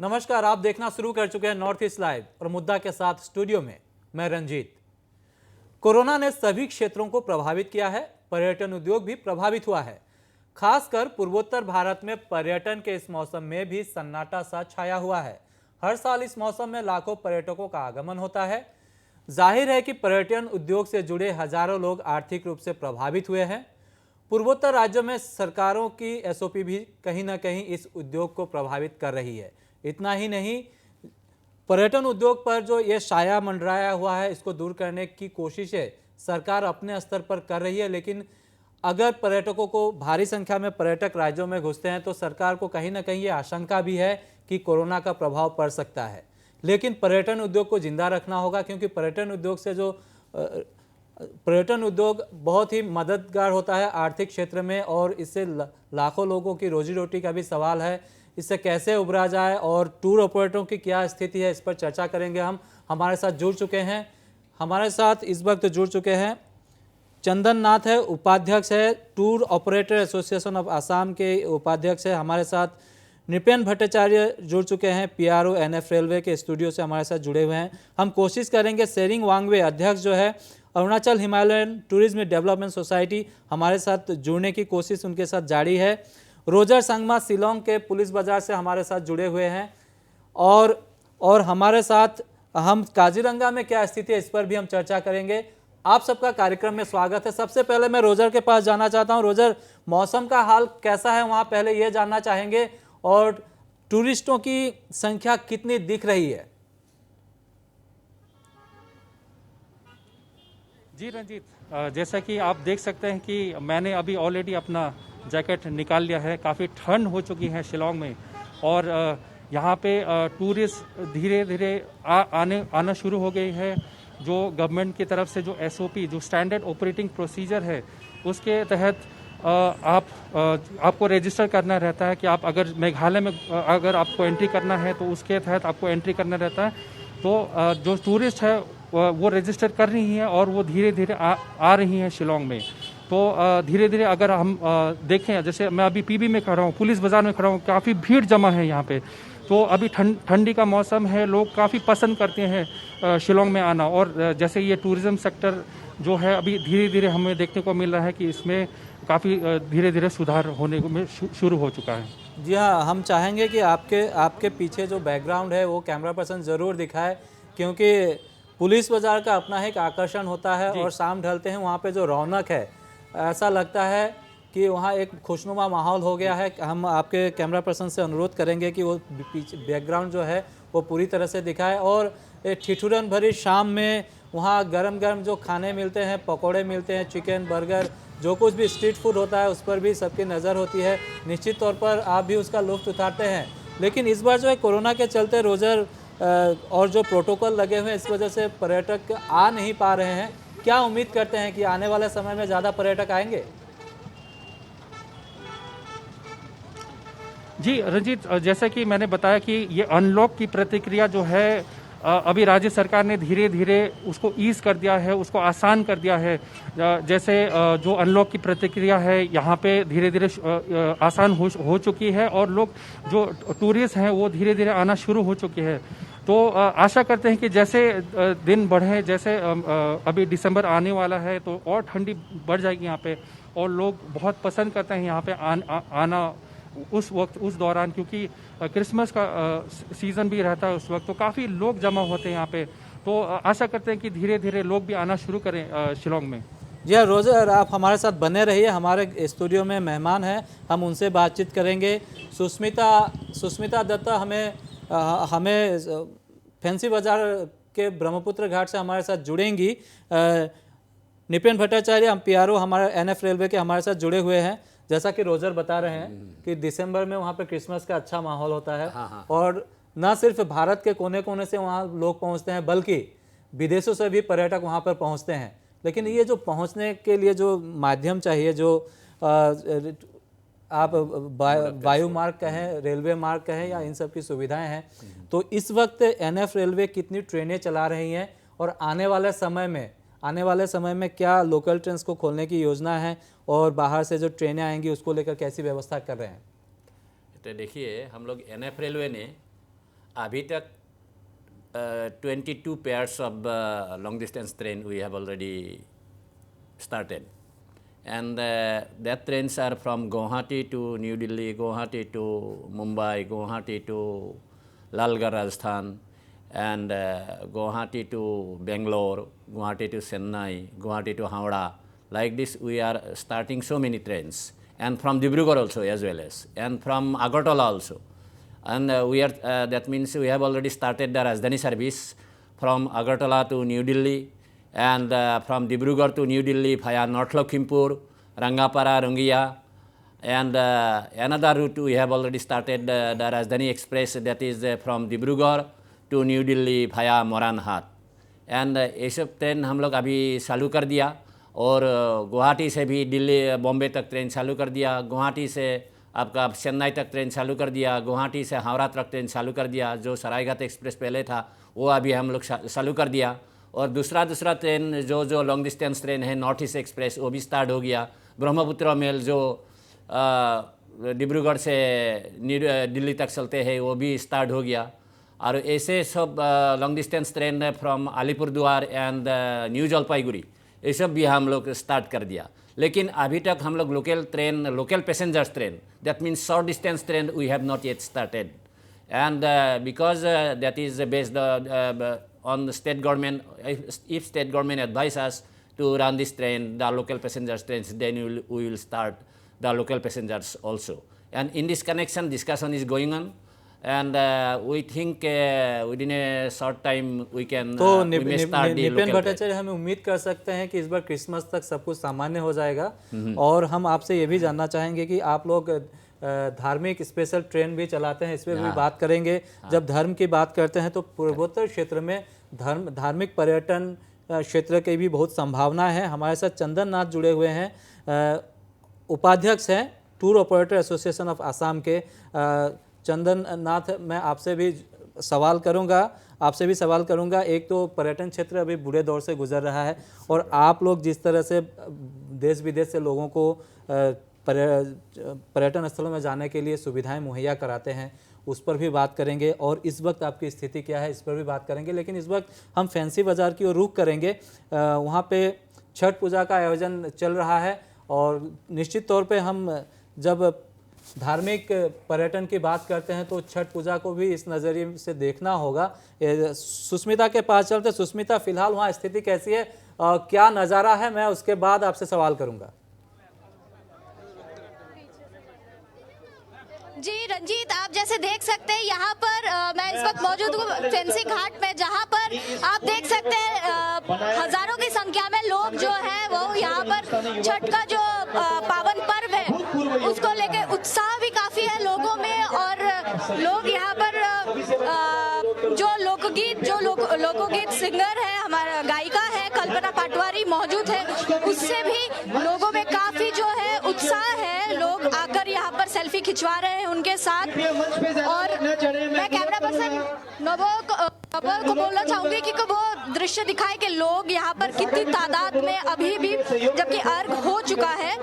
नमस्कार, आप देखना शुरू कर चुके हैं नॉर्थ ईस्ट लाइव और मुद्दा के साथ स्टूडियो में मैं रंजीत। कोरोना ने सभी क्षेत्रों को प्रभावित किया है, पर्यटन उद्योग भी प्रभावित हुआ है। खासकर पूर्वोत्तर भारत में पर्यटन के इस मौसम में भी सन्नाटा सा छाया हुआ है। हर साल इस मौसम में लाखों पर्यटकों का आगमन होता है। जाहिर है कि पर्यटन उद्योग से जुड़े हजारों लोग आर्थिक रूप से प्रभावित हुए हैं। पूर्वोत्तर राज्यों में सरकारों की एसओपी भी कहीं ना कहीं इस उद्योग को प्रभावित कर रही है। इतना ही नहीं, पर्यटन उद्योग पर जो ये साया मंडराया हुआ है, इसको दूर करने की कोशिशें सरकार अपने स्तर पर कर रही है। लेकिन अगर पर्यटकों को भारी संख्या में पर्यटक राज्यों में घुसते हैं तो सरकार को कहीं ना कहीं ये आशंका भी है कि कोरोना का प्रभाव पड़ सकता है। लेकिन पर्यटन उद्योग को जिंदा रखना होगा, क्योंकि पर्यटन उद्योग बहुत ही मददगार होता है आर्थिक क्षेत्र में, और इससे लाखों लोगों की रोजी रोटी का भी सवाल है। इससे कैसे उभरा जाए और टूर ऑपरेटरों की क्या स्थिति है, इस पर चर्चा करेंगे। हमारे साथ जुड़ चुके हैं, हमारे साथ इस वक्त जुड़ चुके हैं चंदन नाथ है, उपाध्यक्ष है, tour operator association of Assam के उपाध्यक्ष है। हमारे साथ नृपेन भट्टाचार्य जुड़ चुके हैं, पीआरओ एनएफ रेलवे के स्टूडियो से हमारे साथ जुड़े हुए हैं। हम कोशिश करेंगे सेरिंग वांगवे, अध्यक्ष जो है Arunachal Himalayan tourism development society, हमारे साथ जुड़ने की कोशिश उनके साथ जारी है। रोजर संगमा शिलोंग के पुलिस बाजार से हमारे साथ जुड़े हुए हैं, और हमारे साथ हम काजीरंगा में क्या स्थिति है इस पर भी हम चर्चा करेंगे। आप सबका कार्यक्रम में स्वागत है। सबसे पहले मैं रोजर के पास जाना चाहता हूं। रोजर, मौसम का हाल कैसा है वहां, पहले ये जानना चाहेंगे, और टूरिस्टों की संख्या कितनी दिख रही है? जी रंजीत, जैसा कि आप देख सकते हैं कि मैंने अभी ऑलरेडी अपना जैकेट निकाल लिया है। काफ़ी ठंड हो चुकी है शिलोंग में, और यहाँ पे टूरिस्ट धीरे धीरे आना शुरू हो गई है। जो गवर्नमेंट की तरफ से जो एसओपी, जो स्टैंडर्ड ऑपरेटिंग प्रोसीजर है, उसके तहत आपको रजिस्टर करना रहता है कि आप अगर मेघालय में अगर आपको एंट्री करना है तो उसके तहत आपको एंट्री करना रहता है। तो जो टूरिस्ट है वो रजिस्टर कर रही हैं और वो धीरे धीरे आ रही हैं शिलोंग में। तो धीरे धीरे अगर हम देखें, जैसे मैं अभी पीबी में खड़ा हूँ, पुलिस बाजार में खड़ा हूँ, काफ़ी भीड़ जमा है यहाँ पे। तो अभी ठंडी का मौसम है, लोग काफ़ी पसंद करते हैं शिलोंग में आना। और जैसे ये टूरिज्म सेक्टर जो है अभी धीरे धीरे हमें देखने को मिल रहा है कि इसमें काफ़ी धीरे धीरे सुधार होने में शुरू हो चुका है। जी हाँ, हम चाहेंगे कि आपके पीछे जो बैकग्राउंड है वो कैमरा पर्सन ज़रूर दिखाए, क्योंकि पुलिस बाजार का अपना एक आकर्षण होता है, और शाम ढलते हैं वहाँ पे जो रौनक है, ऐसा लगता है कि वहाँ एक खुशनुमा माहौल हो गया है। हम आपके कैमरा पर्सन से अनुरोध करेंगे कि वो पीछे बैकग्राउंड जो है वो पूरी तरह से दिखाए। और ठिठुरन भरी शाम में वहाँ गरम गरम जो खाने मिलते हैं, पकोड़े मिलते हैं, चिकन, बर्गर, जो कुछ भी स्ट्रीट फूड होता है उस पर भी सबकी नज़र होती है। निश्चित तौर पर आप भी उसका लुत्फ़ उठाते हैं। लेकिन इस बार जो है कोरोना के चलते रोजर और जो प्रोटोकॉल लगे हुए हैं, इस वजह से पर्यटक आ नहीं पा रहे हैं। क्या उम्मीद करते हैं कि आने वाले समय में ज़्यादा पर्यटक आएंगे? जी रंजीत, जैसा कि मैंने बताया कि ये अनलॉक की प्रतिक्रिया जो है अभी राज्य सरकार ने धीरे धीरे उसको ईज कर दिया है, उसको आसान कर दिया है। जैसे जो अनलॉक की प्रतिक्रिया है यहाँ पे धीरे धीरे आसान हो चुकी है, और लोग जो टूरिस्ट हैं वो धीरे धीरे आना शुरू हो चुके हैं। तो आशा करते हैं कि जैसे दिन बढ़े, जैसे अभी दिसंबर आने वाला है तो और ठंडी बढ़ जाएगी यहाँ पे, और लोग बहुत पसंद करते हैं यहाँ पे आना उस वक्त, उस दौरान, क्योंकि क्रिसमस का सीज़न भी रहता है उस वक्त, तो काफ़ी लोग जमा होते हैं यहाँ पे। तो आशा करते हैं कि धीरे धीरे लोग भी आना शुरू करें शिलोंग में। जी हाँ रोजर, आप हमारे साथ बने रहिए। हमारे स्टूडियो में मेहमान हैं, हम उनसे बातचीत करेंगे। सुस्मिता दत्ता हमें फैंसी बाजार के ब्रह्मपुत्र घाट से हमारे साथ जुड़ेंगी। नृपेन भट्टाचार्य, हम पीआरओ हमारे एनएफ रेलवे के, हमारे साथ जुड़े हुए हैं। जैसा कि रोजर बता रहे हैं कि दिसंबर में वहाँ पे क्रिसमस का अच्छा माहौल होता है। हाँ। और न सिर्फ भारत के कोने कोने से वहाँ लोग पहुँचते हैं, बल्कि विदेशों से भी पर्यटक वहाँ पर पहुँचते हैं। लेकिन ये जो पहुँचने के लिए जो माध्यम चाहिए, जो आप वायु मार्ग कहें, रेलवे मार्ग कहें, या इन सब की सुविधाएं हैं, तो इस वक्त एनएफ रेलवे कितनी ट्रेनें चला रही हैं, और आने वाले समय में क्या लोकल ट्रेन को खोलने की योजना है, और बाहर से जो ट्रेनें आएंगी उसको लेकर कैसी व्यवस्था कर रहे हैं? तो देखिए, हम लोग एनएफ रेलवे ने अभी तक 22 pairs of long distance train we have already started, and that trains are from Guwahati to New Delhi, Guwahati to Mumbai, Guwahati to Lalgarh, Rajasthan, and Guwahati to Bangalore, Guwahati to Chennai, Guwahati to Howrah. Like this we are starting so many trains, and from Dibrugarh also as well as, and from Agartala also. And that means we have already started the Rajdhani service from Agartala to New Delhi, and from Dibrugarh to New Delhi via North Lakhimpur, Rangapara, Rungia, and another route we have already started, the Rajdhani Express, that is from Dibrugarh to New Delhi via Moranhat. And ये सब train हम लोग अभी चालू कर दिया, और गुवाहाटी से भी दिल्ली बॉम्बे तक ट्रेन चालू कर दिया, गुवाहाटी से आपका चेन्नई तक ट्रेन चालू कर दिया, गुवाहाटी से हावड़ा तक ट्रेन चालू कर दिया। जो सरायघाट एक्सप्रेस पहले था वो अभी हम लोग चालू कर दिया, और दूसरा ट्रेन जो लॉन्ग डिस्टेंस ट्रेन है नॉर्थ ईस्ट एक्सप्रेस वो भी स्टार्ट हो गया। ब्रह्मपुत्र मेल जो डिब्रूगढ़ से दिल्ली तक चलते हैं वो भी स्टार्ट हो गया। और ऐसे सब long distance train from Alipurduar and new Jalpaiguri ये सब भी हम लोग स्टार्ट कर दिया। लेकिन अभी तक हम लोग local passengers train, that means short distance train we have not yet started, and because that is based on the state government. If state government advise us to run this train, the local passengers trains, then we will start the local passengers also. And in this connection, discussion is going on, and we think within a short time we can we may start the Nitin local train. Bhattacharya, हम उम्मीद कर सकते हैं कि इस बार Christmas तक सब कुछ सामान्य हो जाएगा। और हम आपसे ये भी जानना चाहेंगे कि आप लोग धार्मिक स्पेशल ट्रेन भी चलाते हैं, इस पर भी बात करेंगे। जब धर्म की बात करते हैं तो पूर्वोत्तर क्षेत्र में धार्मिक पर्यटन क्षेत्र की भी बहुत संभावना है। हमारे साथ चंदन नाथ जुड़े हुए हैं, उपाध्यक्ष हैं tour operator association of Assam के। चंदन नाथ, मैं आपसे भी सवाल करूंगा। एक तो पर्यटन क्षेत्र अभी बुरे दौर से गुजर रहा है, और आप लोग जिस तरह से देश विदेश से लोगों को पर्यटन स्थलों में जाने के लिए सुविधाएं मुहैया कराते हैं, उस पर भी बात करेंगे। और इस वक्त आपकी स्थिति क्या है, इस पर भी बात करेंगे। लेकिन इस वक्त हम फैंसी बाज़ार की ओर रुख करेंगे। वहाँ पे छठ पूजा का आयोजन चल रहा है, और निश्चित तौर पे हम जब धार्मिक पर्यटन की बात करते हैं तो छठ पूजा को भी इस नज़रिए से देखना होगा। सुष्मिता के पास चलते। सुष्मिता, फिलहाल वहाँ स्थिति कैसी है, क्या नज़ारा है? मैं उसके बाद आपसे सवाल करूँगा। जी रंजीत, आप जैसे देख सकते हैं यहाँ पर मैं इस वक्त मौजूद हूँ फैंसी घाट में, जहाँ पर आप देख सकते हैं हजारों की संख्या में लोग जो है वो यहाँ पर छठ का जो पावन पर्व है उसको लेके उत्साह भी काफी है लोगों में। और लोग यहाँ पर जो लोकगीत सिंगर है, हमारा गायिका है कल्पना पटवारी मौजूद है, उससे भी लोगों में काफी जो है उत्साह है। लोग आकर यहाँ पर सेल्फी खिंचवा रहे हैं उनके साथ। और मैं कैमरा पर्सन नवल को बोलना चाहूंगी कि वो दृश्य दिखाए कि लोग यहाँ पर कितनी तादाद में अभी भी, जबकि अर्घ हो चुका है,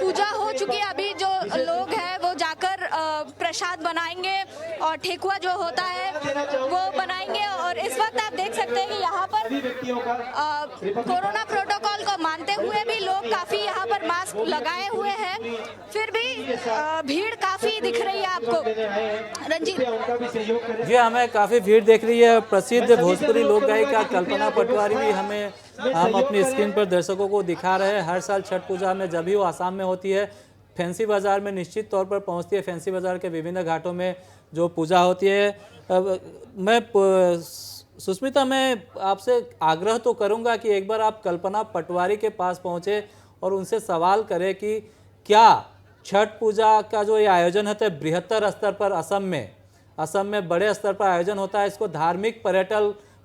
पूजा हो चुकी है, अभी जो लोग हैं वो जाकर प्रसाद बनाएंगे और ठेकुआ जो होता है वो बनाएंगे। और इस वक्त आप देख सकते हैं कि यहाँ पर कोरोना प्रोटोकॉल को मानते हुए भी लोग काफी यहाँ पर मास्क लगाए हुए हैं, फिर भी भीड़ काफी दिख रही है आपको रंजीत। जी, हमें काफ़ी भीड़ देख रही है। प्रसिद्ध भोजपुरी लोक गायिका कल्पना पटवारी भी हम अपनी स्क्रीन पर दर्शकों को दिखा रहे हैं। हर साल छठ पूजा में जब भी वो आसाम में होती है, फैंसी बाज़ार में निश्चित तौर पर पहुंचती है। फैंसी बाज़ार के विभिन्न घाटों में जो पूजा होती है, सुष्मिता, मैं आपसे आग्रह तो करूंगा कि एक बार आप कल्पना पटवारी के पास पहुंचे और उनसे सवाल करें कि क्या छठ पूजा का जो ये आयोजन होता है बृहत्तर स्तर पर असम में बड़े स्तर पर आयोजन होता है, इसको धार्मिक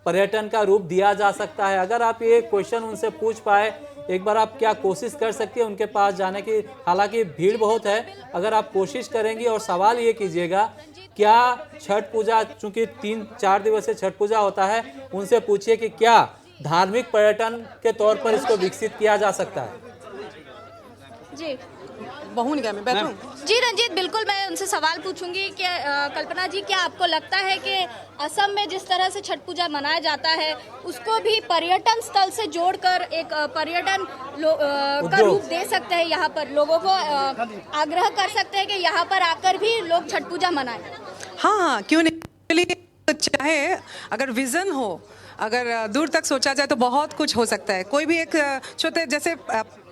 पर्यटन का रूप दिया जा सकता है? अगर आप ये क्वेश्चन उनसे पूछ पाए, एक बार आप क्या कोशिश कर सकती है उनके पास जाने की? हालांकि भीड़ बहुत है, अगर आप कोशिश करेंगी और सवाल ये कीजिएगा, क्या छठ पूजा, चूंकि 3-4 दिवसीय छठ पूजा होता है, उनसे पूछिए कि क्या धार्मिक पर्यटन के तौर पर इसको विकसित किया जा सकता है? जी, बहू निकाय में बैठूं। जी रंजीत, बिल्कुल मैं उनसे सवाल पूछूंगी कि कल्पना जी, क्या आपको लगता है कि असम में जिस तरह से छठ पूजा मनाया जाता है उसको भी पर्यटन स्थल से जोड़कर एक पर्यटन का रूप दे सकते हैं, यहाँ पर लोगों को आग्रह कर सकते हैं कि यहाँ पर आकर भी लोग छठ पूजा मनाएं? हाँ, क्यों नहीं। चाहे अगर विजन हो, अगर दूर तक सोचा जाए तो बहुत कुछ हो सकता है। कोई भी एक छोटे जैसे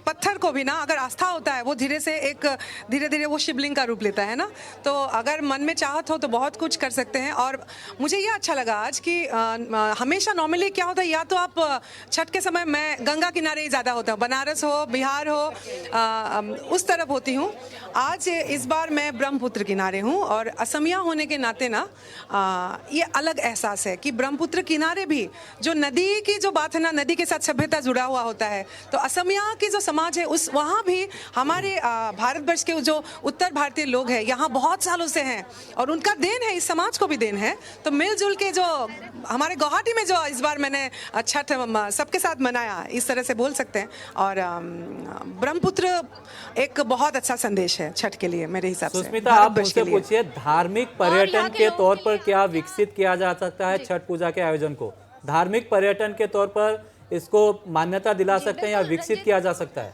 पत्थर को भी ना अगर आस्था होता है वो धीरे धीरे वो शिवलिंग का रूप लेता है ना। तो अगर मन में चाहत हो तो बहुत कुछ कर सकते हैं। और मुझे ये अच्छा लगा आज कि हमेशा नॉर्मली क्या होता है, या तो आप छठ के समय, मैं गंगा किनारे ही ज़्यादा होता हूँ, बनारस हो, बिहार हो, उस तरफ होती हूँ। आज इस बार मैं ब्रह्मपुत्र किनारे हूँ और असमिया होने के नाते ना ये अलग एहसास है कि ब्रह्मपुत्र किनारे भी जो नदी की जो बात है ना, नदी के साथ सभ्यता जुड़ा हुआ होता है। तो असमिया की जो समाज है उस वहाँ भी हमारे भारतवर्ष के जो उत्तर भारतीय लोग हैं यहाँ बहुत सालों से हैं और उनका देन है, इस समाज को भी देन है। तो मिलजुल के जो हमारे गुवाहाटी में जो इस बार मैंने छठ सबके साथ मनाया, इस तरह से बोल सकते हैं। और ब्रह्मपुत्र एक बहुत अच्छा संदेश है छठ के लिए मेरे हिसाब से। सुष्मिता, आप मुझसे पूछिए, धार्मिक पर्यटन के तौर पर क्या विकसित किया जा सकता है छठ पूजा के आयोजन को? धार्मिक पर्यटन के तौर पर इसको मान्यता दिला सकते हैं या विकसित किया जा सकता है?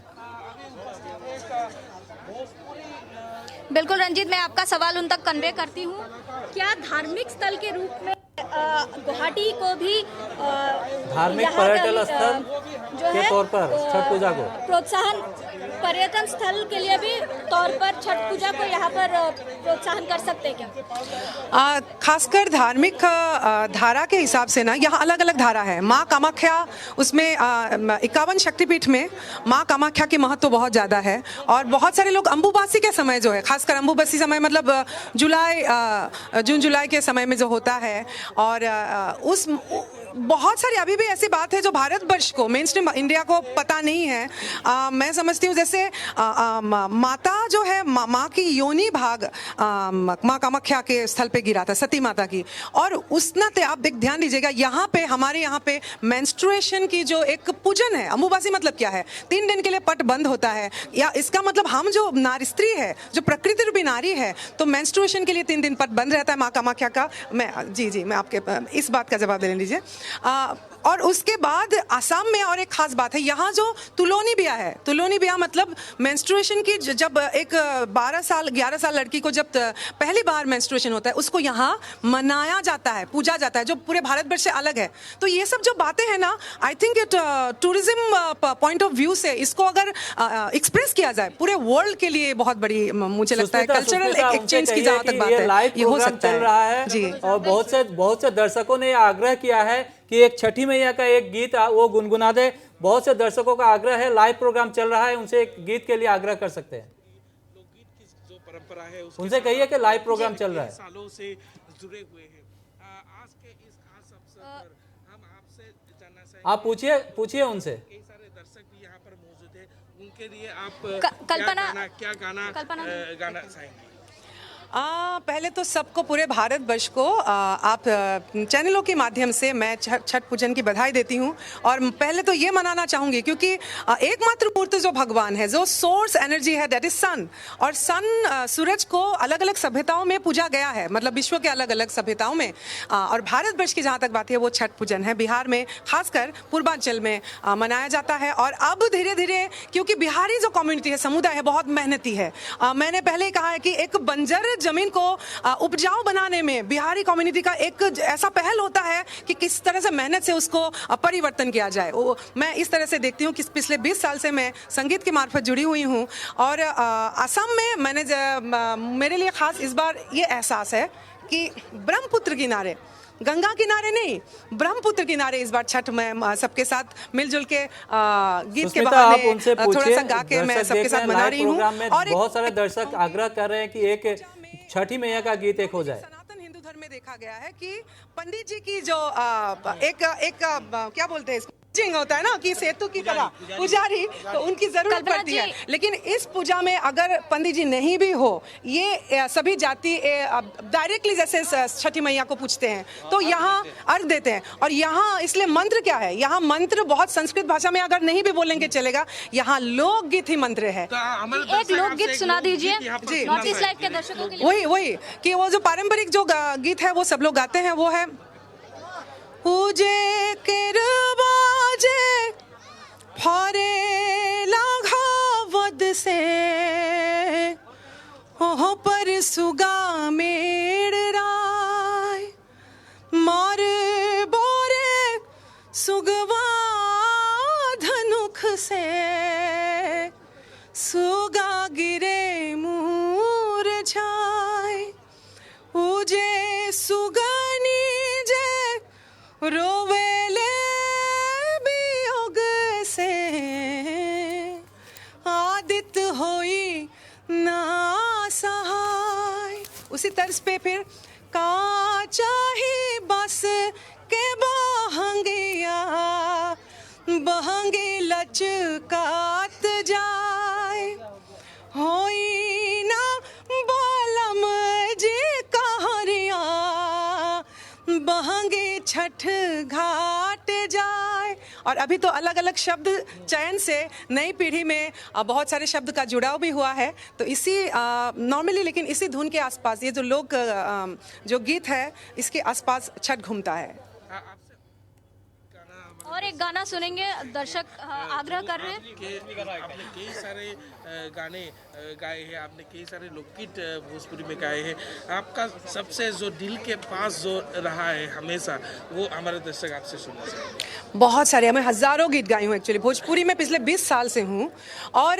बिल्कुल रंजीत, मैं आपका सवाल उन तक कन्वे करती हूँ। क्या धार्मिक स्थल के रूप में गुवाहाटी को भी धार्मिक पर्यटन स्थल के तौर पर छठ पूजा को प्रोत्साहन, पर्यटन स्थल के लिए भी तौर पर छठ पूजा को यहाँ पर प्रोत्साहन कर सकते हैं क्या? खासकर धार्मिक धारा के हिसाब से ना यहाँ अलग अलग धारा है। माँ कामाख्या, उसमें 51 शक्तिपीठ में माँ कामाख्या की महत्व बहुत ज़्यादा है। और बहुत सारे लोग अम्बुबासी के समय जो है, खासकर अम्बुबासी समय मतलब जून जुलाई के समय में जो होता है, और उस बहुत सारी अभी भी ऐसी बात है जो भारतवर्ष को, मेन स्ट्रीम इंडिया को पता नहीं है। मैं समझती हूँ जैसे माता जो है, माँ की योनि भाग माँ कामाख्या के स्थल पे गिरा था, सती माता की। और उस नाते आप एक ध्यान दीजिएगा, यहाँ पे हमारे यहाँ पे मेंस्ट्रुएशन की जो एक पूजन है। अम्बुबासी मतलब क्या है? 3 दिन के लिए पट बंद होता है, या इसका मतलब हम जो नारी स्त्री है, जो प्रकृति रूपी नारी है, तो मेंस्ट्रुएशन के लिए 3 दिन पट बंद रहता है माँ कामाख्या का। मैं आपके इस बात का जवाब दे लीजिए। और उसके बाद असम में और एक खास बात है, यहाँ जो तुलोनी ब्याह है, तुलोनी ब्याह मतलब मेंस्ट्रुएशन की, जब एक 11 साल लड़की को जब पहली बार मेंस्ट्रुएशन होता है, उसको यहाँ मनाया जाता है, पूजा जाता है, जो पूरे भारतवर्ष से अलग है। तो ये सब जो बातें हैं ना, I think tourism point of view से इसको अगर एक्सप्रेस किया जाए पूरे वर्ल्ड के लिए बहुत बड़ी, मुझे लगता है कल्चरल एक्सचेंज की जहाँ तक बात है, ये हो सकता चल रहा है जी। और बहुत से दर्शकों ने आग्रह किया है कि एक छठी मैया का एक गीत वो गुनगुना दे। बहुत से दर्शकों का आग्रह है, लाइव प्रोग्राम चल रहा है, उनसे एक गीत के लिए आग्रह कर सकते हैं। लोकगीत की जो परंपरा है उनसे कहिए कि लाइव प्रोग्राम चल रहा है, सालों से जुड़े हुए हैं। आज के इस खास अवसर पर हम आपसे जानना चाहेंगे, आप पूछिए उनसे। कई सारे दर्शक भी यहाँ पर मौजूद हैं, उनके लिए आप क्या गाना चाहेंगे? पहले तो सबको, पूरे भारतवर्ष को आप चैनलों के माध्यम से मैं छठ पूजन की बधाई देती हूँ। और पहले तो ये मनाना चाहूँगी क्योंकि एकमात्र मूर्ति जो भगवान है, जो सोर्स एनर्जी है, दैट इज सन। और सन, सूरज को अलग अलग सभ्यताओं में पूजा गया है, मतलब विश्व के अलग अलग सभ्यताओं में। और भारतवर्ष की जहाँ तक बात है वो छठ पूजन है, बिहार में खासकर पूर्वांचल में मनाया जाता है। और अब धीरे धीरे, क्योंकि बिहारी जो कम्युनिटी है, समुदाय है, बहुत मेहनती है। मैंने पहले ही कहा है कि एक बंजर जमीन को उपजाऊ बनाने में बिहारी कम्युनिटी का एक ऐसा पहल होता है कि किस तरह से मेहनत से उसको परिवर्तन किया जाए। मैं इस तरह से देखती हूँ कि पिछले 20 साल से मैं संगीत के मार्फत जुड़ी हुई हूँ। और असम में मेरे लिए खास इस बार ये एहसास है कि ब्रह्मपुत्र किनारे, गंगा किनारे नहीं, ब्रह्मपुत्र किनारे इस बार छठ में सबके साथ मिलजुल के गीत के बहाने थोड़ा सा गा के मैं सबके साथ मना रही हूँ। और बहुत सारे दर्शक आग्रह कर रहे हैं कि एक छठी मैया का गीत एक हो जाए। सनातन हिंदू धर्म में देखा गया है कि पंडित जी की जो एक क्या बोलते हैं इसको, जिंग होता है ना कि सेतु की तरह पुजारी, तो उनकी जरूरत कल्पना पड़ती है। जी। लेकिन इस पूजा में अगर पंडित जी नहीं भी हो, ये सभी जाति डायरेक्टली जैसे छठी मैया को पूछते हैं तो यहाँ अर्घ देते हैं। और यहाँ इसलिए मंत्र क्या है, यहाँ मंत्र बहुत संस्कृत भाषा में अगर नहीं भी बोलेंगे चलेगा, यहाँ लोकगीत ही मंत्र है। तो हमारे एक दर्शक लोकगीत आपसे सुना लोकगीत दीजिए यहाँ पर जी। सुनना नॉर्थ ईस्ट लाइव के चाहेंगे। दर्शकों के लिए। वही कि वो जो पारंपरिक जो गीत है वो सब लोग गाते हैं, वो है पूजे किरबाजे फरे लाघावद से ओह पर सुगा मेड़ राय मार बोरे सुगवा धनुख से सुगा गिरे मूरझाए उजे सुगनी जे रोवेले वियोग से आदित होई ना सहाय। उसी तर्ज पे फिर का चाहे बस के बहंगिया बहंगी लचकात जाए होई ना बालम जी कहरिया बहंगे छठ घाट जाए। और अभी तो अलग अलग शब्द चयन से नई पीढ़ी में बहुत सारे शब्द का जुड़ाव भी हुआ है। तो इसी नॉर्मली लेकिन इसी धुन के आसपास ये जो लोक जो गीत है इसके आसपास छठ घूमता है। और एक गाना सुनेंगे, दर्शक आग्रह कर रहे हैं। आपने कई सारे गाने गाए हैं, आपने कई सारे लोकगीत भोजपुरी में गाए हैं। आपका सबसे जो दिल के पास जो रहा है हमेशा, वो हमारे दर्शक आपसे सुनना चाहेंगे। बहुत सारे, मैं हज़ारों गीत गाई हूँ एक्चुअली भोजपुरी में, पिछले 20 साल से हूँ। और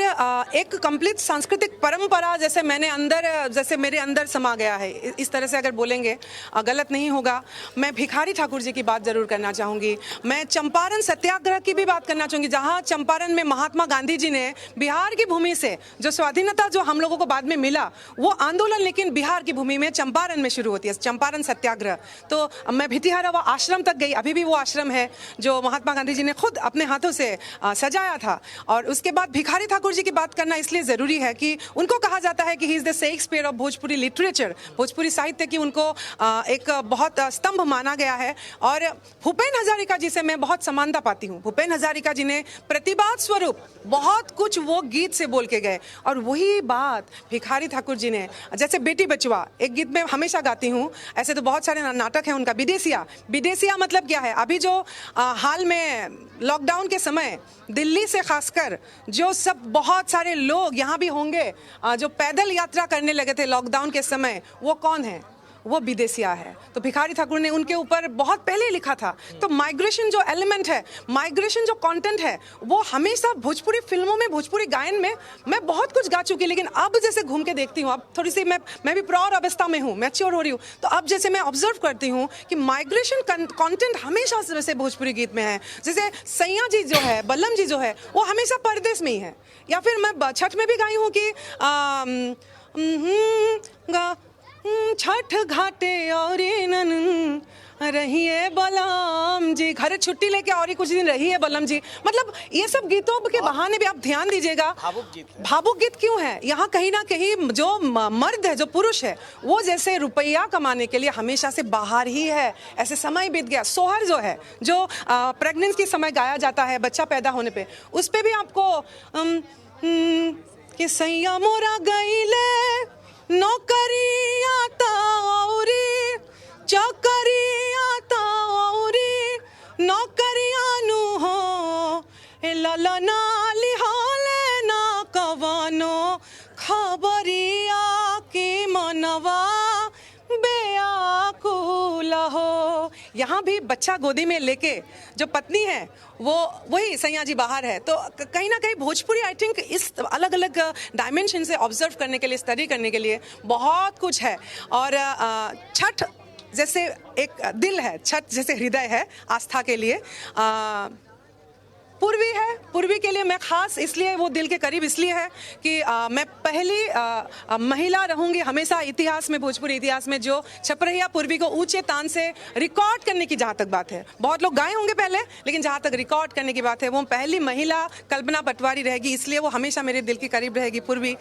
एक कंप्लीट सांस्कृतिक परंपरा जैसे मैंने अंदर, जैसे मेरे अंदर समा गया है, इस तरह से अगर बोलेंगे गलत नहीं होगा। मैं भिखारी ठाकुर जी की बात ज़रूर करना चाहूँगी। मैं चंपारण सत्याग्रह की भी बात करना चाहूँगी, जहाँ चंपारण में महात्मा गांधी जी ने बिहार की भूमि से जो स्वाधीनता जो हम लोगों को बाद में मिला, वो आंदोलन लेकिन बिहार की भूमि में चंपारण में शुरू होती है, चंपारण सत्याग्रह। तो मैं भितिहारा वो आश्रम तक गई, अभी भी वो आश्रम है जो महात्मा गांधी जी ने खुद अपने हाथों से सजाया था। और उसके बाद भिखारी ठाकुर जी की बात करना इसलिए ज़रूरी है कि उनको कहा जाता है कि he is the Shakespeare of Bhojpuri literature, Bhojpuri साहित्य की उनको एक बहुत स्तंभ माना गया है। और भूपेन हजारिका जी से मैं बहुत समानता पाती हूँ। भूपेन हजारिका जी ने प्रतिबाद स्वरूप बहुत कुछ वो गीत से बोल के गए, और वही बात भिखारी ठाकुर जी ने, जैसे बेटी बचवा एक गीत में हमेशा गाती हूँ, ऐसे तो बहुत सारे नाटक हैं उनका। विदेशिया, विदेशिया मतलब क्या है, अभी जो हाल में लॉकडाउन के समय दिल्ली से खासकर जो सब बहुत सारे लोग यहाँ भी होंगे जो पैदल यात्रा करने लगे थे लॉकडाउन के समय, वो कौन है? वो विदेशिया है। तो भिखारी ठाकुर ने उनके ऊपर बहुत पहले लिखा था। तो माइग्रेशन जो एलिमेंट है, माइग्रेशन जो कंटेंट है, वो हमेशा भोजपुरी फिल्मों में, भोजपुरी गायन में मैं बहुत कुछ गा चुकी, लेकिन अब जैसे घूम के देखती हूँ, अब थोड़ी सी मैं भी प्रौढ़ अवस्था में हूँ, मैच्योर हो रही हूँ, तो अब जैसे मैं ऑब्जर्व करती हूँ कि माइग्रेशन कंटेंट हमेशा वैसे भोजपुरी गीत में है। जैसे सैया जी जो है, बल्लम जी जो है, वो हमेशा परदेश में ही है। या फिर मैं छठ में भी गाई हूँ कि छठ घाटे और नन रहिए बलम जी, घर छुट्टी लेके और कुछ दिन रहिए बलम जी। मतलब ये सब गीतों के बहाने भी आप ध्यान दीजिएगा, भावुक गीत क्यों है? यहाँ कहीं ना कहीं जो मर्द है, जो पुरुष है, वो जैसे रुपया कमाने के लिए हमेशा से बाहर ही है, ऐसे समय बीत गया। सोहर जो है, जो प्रेगनेंसी के समय गाया जाता है बच्चा पैदा होने पे, उस पे भी आपको कि सैया मोरा गईले नौकरिया ताउरी चौकरिया ताउरी नौकरिया नु हो ललना लिहाले ना कवनो खबरिया की मनवा बेआकुल हो। यहाँ भी बच्चा गोदी में लेके जो पत्नी है वो वही सैया जी बाहर है। तो कहीं ना कहीं भोजपुरी आई थिंक इस अलग अलग डायमेंशन से ऑब्जर्व करने के लिए, स्टडी करने के लिए बहुत कुछ है। और छठ जैसे एक दिल है, छठ जैसे हृदय है आस्था के लिए। पूर्वी है। पूर्वी के लिए मैं खास इसलिए वो दिल के करीब इसलिए है कि मैं पहली महिला रहूंगी हमेशा इतिहास में, भोजपुरी इतिहास में, जो छपरहिया पूर्वी को ऊंचे तान से रिकॉर्ड करने की जहां तक बात है, बहुत लोग गाए होंगे पहले, लेकिन जहां तक रिकॉर्ड करने की बात है वो पहली महिला कल्पना पटवारी रहेगी, इसलिए वो हमेशा मेरे दिल के करीब रहेगी पूर्वी।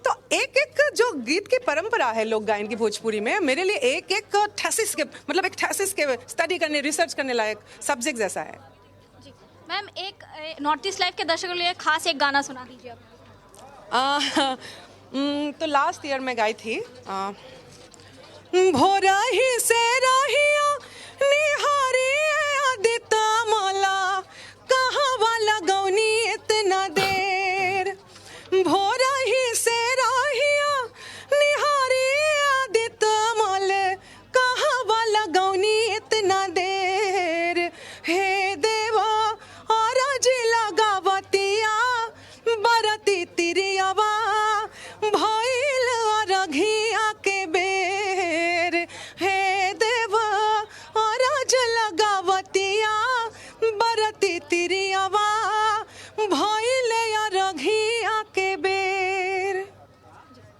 तो एक एक जो गीत की परंपरा है लोक गायन की भोजपुरी में, मेरे लिए एक एक थेसिस के, मतलब एक थेसिस के स्टडी करने, रिसर्च करने लायक सब्जेक्ट जैसा है। जी मैम, एक नॉर्थ ईस्ट लाइव के दर्शकों के लिए खास एक गाना सुना दीजिए आप। तो लास्ट ईयर मैं गाई थी भोरा ही से रहिया निहारी आदिता मला, कहाँ वाला गौनी इतना देर, भोरा ही से रहिया निहारी आदिता मल, कहाँ वाला गौनी इतना देर, हे देवा और जिला गावतिया बरती तिरियावा भइल रघिया के बेर, हे देवा और जिला गावतिया बरती तिरियावा भइल रघिया के बेर।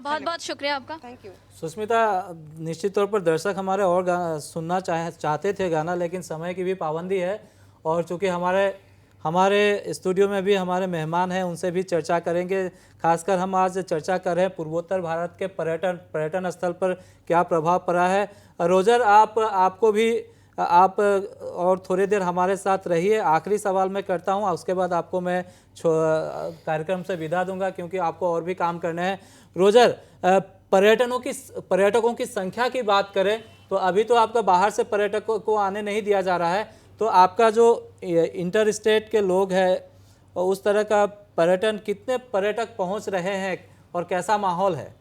बहुत बहुत शुक्रिया आपका। Thank you. सुष्मिता, निश्चित तौर पर दर्शक हमारे और सुनना चाहते थे गाना, लेकिन समय की भी पाबंदी है, और चूंकि हमारे स्टूडियो में भी हमारे मेहमान हैं, उनसे भी चर्चा करेंगे। खासकर हम आज चर्चा कर रहे हैं पूर्वोत्तर भारत के पर्यटन स्थल पर क्या प्रभाव पड़ा है। रोजर, आपको भी आप और थोड़ी देर हमारे साथ रहिए। आखिरी सवाल मैं करता हूं, उसके बाद आपको मैं कार्यक्रम से विदा दूंगा, क्योंकि आपको और भी काम करने हैं। रोजर, पर्यटकों की संख्या की बात करें तो अभी तो आपका बाहर से पर्यटकों को आने नहीं दिया जा रहा है, तो आपका जो इंटर स्टेट के लोग हैं और उस तरह का पर्यटन, कितने पर्यटक पहुंच रहे हैं और कैसा माहौल है?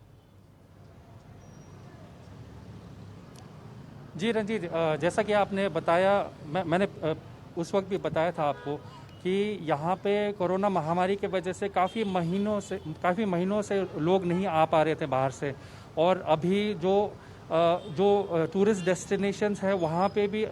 जी रंजीत, जैसा कि आपने बताया, मैंने उस वक्त भी बताया था आपको कि यहाँ पे कोरोना महामारी के वजह से काफ़ी महीनों से लोग नहीं आ पा रहे थे बाहर से, और अभी जो टूरिस्ट डेस्टिनेशंस है वहाँ पे भी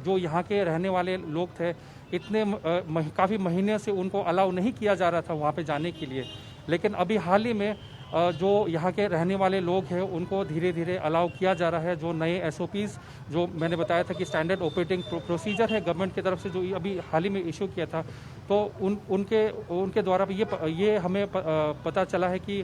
जो यहाँ के रहने वाले लोग थे, काफ़ी महीने से उनको अलाउ नहीं किया जा रहा था वहाँ पे जाने के लिए। लेकिन अभी हाल ही में जो यहाँ के रहने वाले लोग हैं उनको धीरे धीरे अलाउ किया जा रहा है। जो नए SOPs जो मैंने बताया था कि स्टैंडर्ड ऑपरेटिंग प्रोसीजर है गवर्नमेंट की तरफ से, जो अभी हाल ही में इशू किया था, तो उनके द्वारा ये हमें पता चला है कि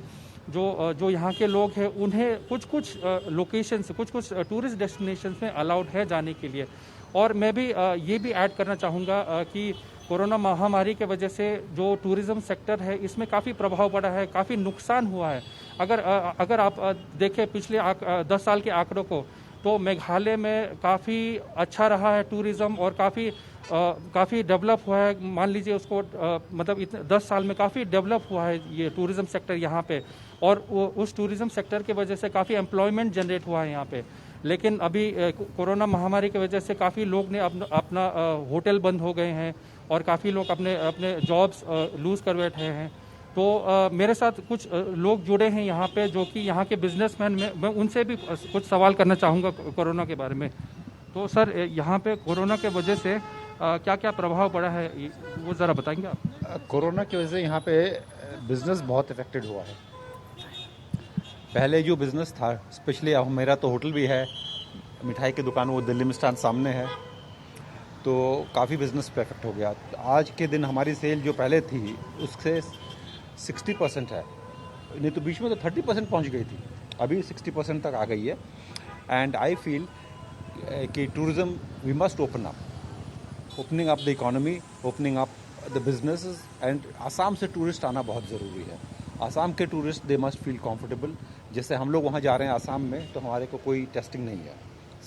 जो यहाँ के लोग हैं उन्हें कुछ लोकेशंस, कुछ टूरिस्ट डेस्टिनेशंस में अलाउड है जाने के लिए। और मैं भी ये भी ऐड करना चाहूँगा कि कोरोना महामारी के वजह से जो टूरिज़्म सेक्टर है इसमें काफ़ी प्रभाव पड़ा है, काफ़ी नुकसान हुआ है। अगर आप देखें पिछले 10 साल के आंकड़ों को, तो मेघालय में काफ़ी अच्छा रहा है टूरिज़्म, और काफ़ी डेवलप हुआ है। मान लीजिए उसको मतलब 10 साल में काफ़ी डेवलप हुआ है ये टूरिज़्म सेक्टर यहाँ पे, और उस टूरिज़्म सेक्टर की वजह से काफ़ी एम्प्लॉयमेंट जनरेट हुआ है यहाँ पे। लेकिन अभी कोरोना महामारी की वजह से काफ़ी लोग ने अपना होटल बंद हो गए हैं, और काफ़ी लोग अपने जॉब्स लूज़ कर बैठे हैं। तो मेरे साथ कुछ लोग जुड़े हैं यहाँ पे जो कि यहाँ के बिजनेसमैन, मैं उनसे भी कुछ सवाल करना चाहूँगा कोरोना के बारे में। तो सर, यहाँ पे कोरोना के वजह से क्या क्या प्रभाव पड़ा है वो ज़रा बताएंगे आप? कोरोना की वजह से यहाँ पे बिज़नेस बहुत इफेक्टेड हुआ है। पहले जो बिज़नेस था, स्पेशली मेरा तो होटल भी है, मिठाई की दुकान वो दिल्ली मिष्ठान सामने है, तो काफ़ी बिज़नेस पे इफेक्ट हो गया। आज के दिन हमारी सेल जो पहले थी उससे 60% है, नहीं तो बीच में तो 30% पहुंच गई थी, अभी 60% तक आ गई है। एंड आई फील कि tourism we must opening up the economy, opening up the businesses, and Assam से टूरिस्ट आना बहुत ज़रूरी है। आसाम के tourist they must feel comfortable. जैसे हम लोग वहाँ जा रहे हैं आसाम में, तो हमारे को कोई टेस्टिंग नहीं है।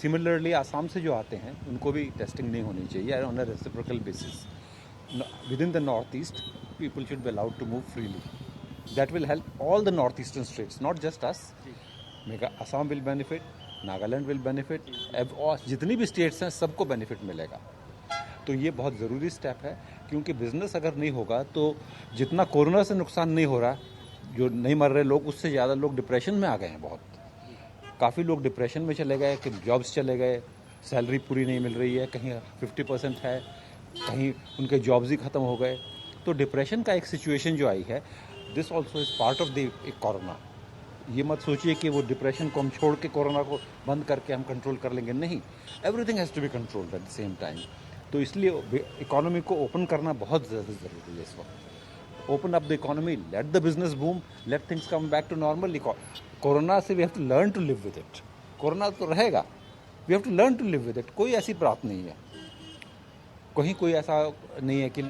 सिमिलरली आसाम से जो आते हैं उनको भी टेस्टिंग नहीं होनी चाहिए on a reciprocal basis. Within the northeast, people should be allowed to move freely. That will help all the northeastern states, not just us. Assam will benefit, Nagaland will benefit, और जितनी भी states हैं सबको benefit मिलेगा। तो ये बहुत ज़रूरी स्टेप है, क्योंकि बिजनेस अगर नहीं होगा तो जितना कोरोना से नुकसान नहीं हो रहा, जो नहीं मर रहे लोग, उससे ज़्यादा लोग डिप्रेशन में आ गए हैं। बहुत काफ़ी लोग डिप्रेशन में चले गए कि जॉब्स चले गए, सैलरी पूरी नहीं मिल रही है, कहीं 50% है, कहीं उनके जॉब्स ही ख़त्म हो गए। तो डिप्रेशन का एक सिचुएशन जो आई है, this also is part of the corona. ये मत सोचिए कि वो डिप्रेशन को हम छोड़ के कोरोना को बंद करके हम कंट्रोल कर लेंगे, नहीं, everything has to be controlled at the same time. तो इसलिए इकोनॉमी को ओपन करना बहुत ज़्यादा ज़रूरी है इस वक्त। Open up the economy, let the business boom, let things come back to normal. Corona से we have to learn to live with it. Corona तो रहेगा, we have to learn to live with it. कोई ऐसी बात नहीं है, कहीं कोई ऐसा नहीं है कि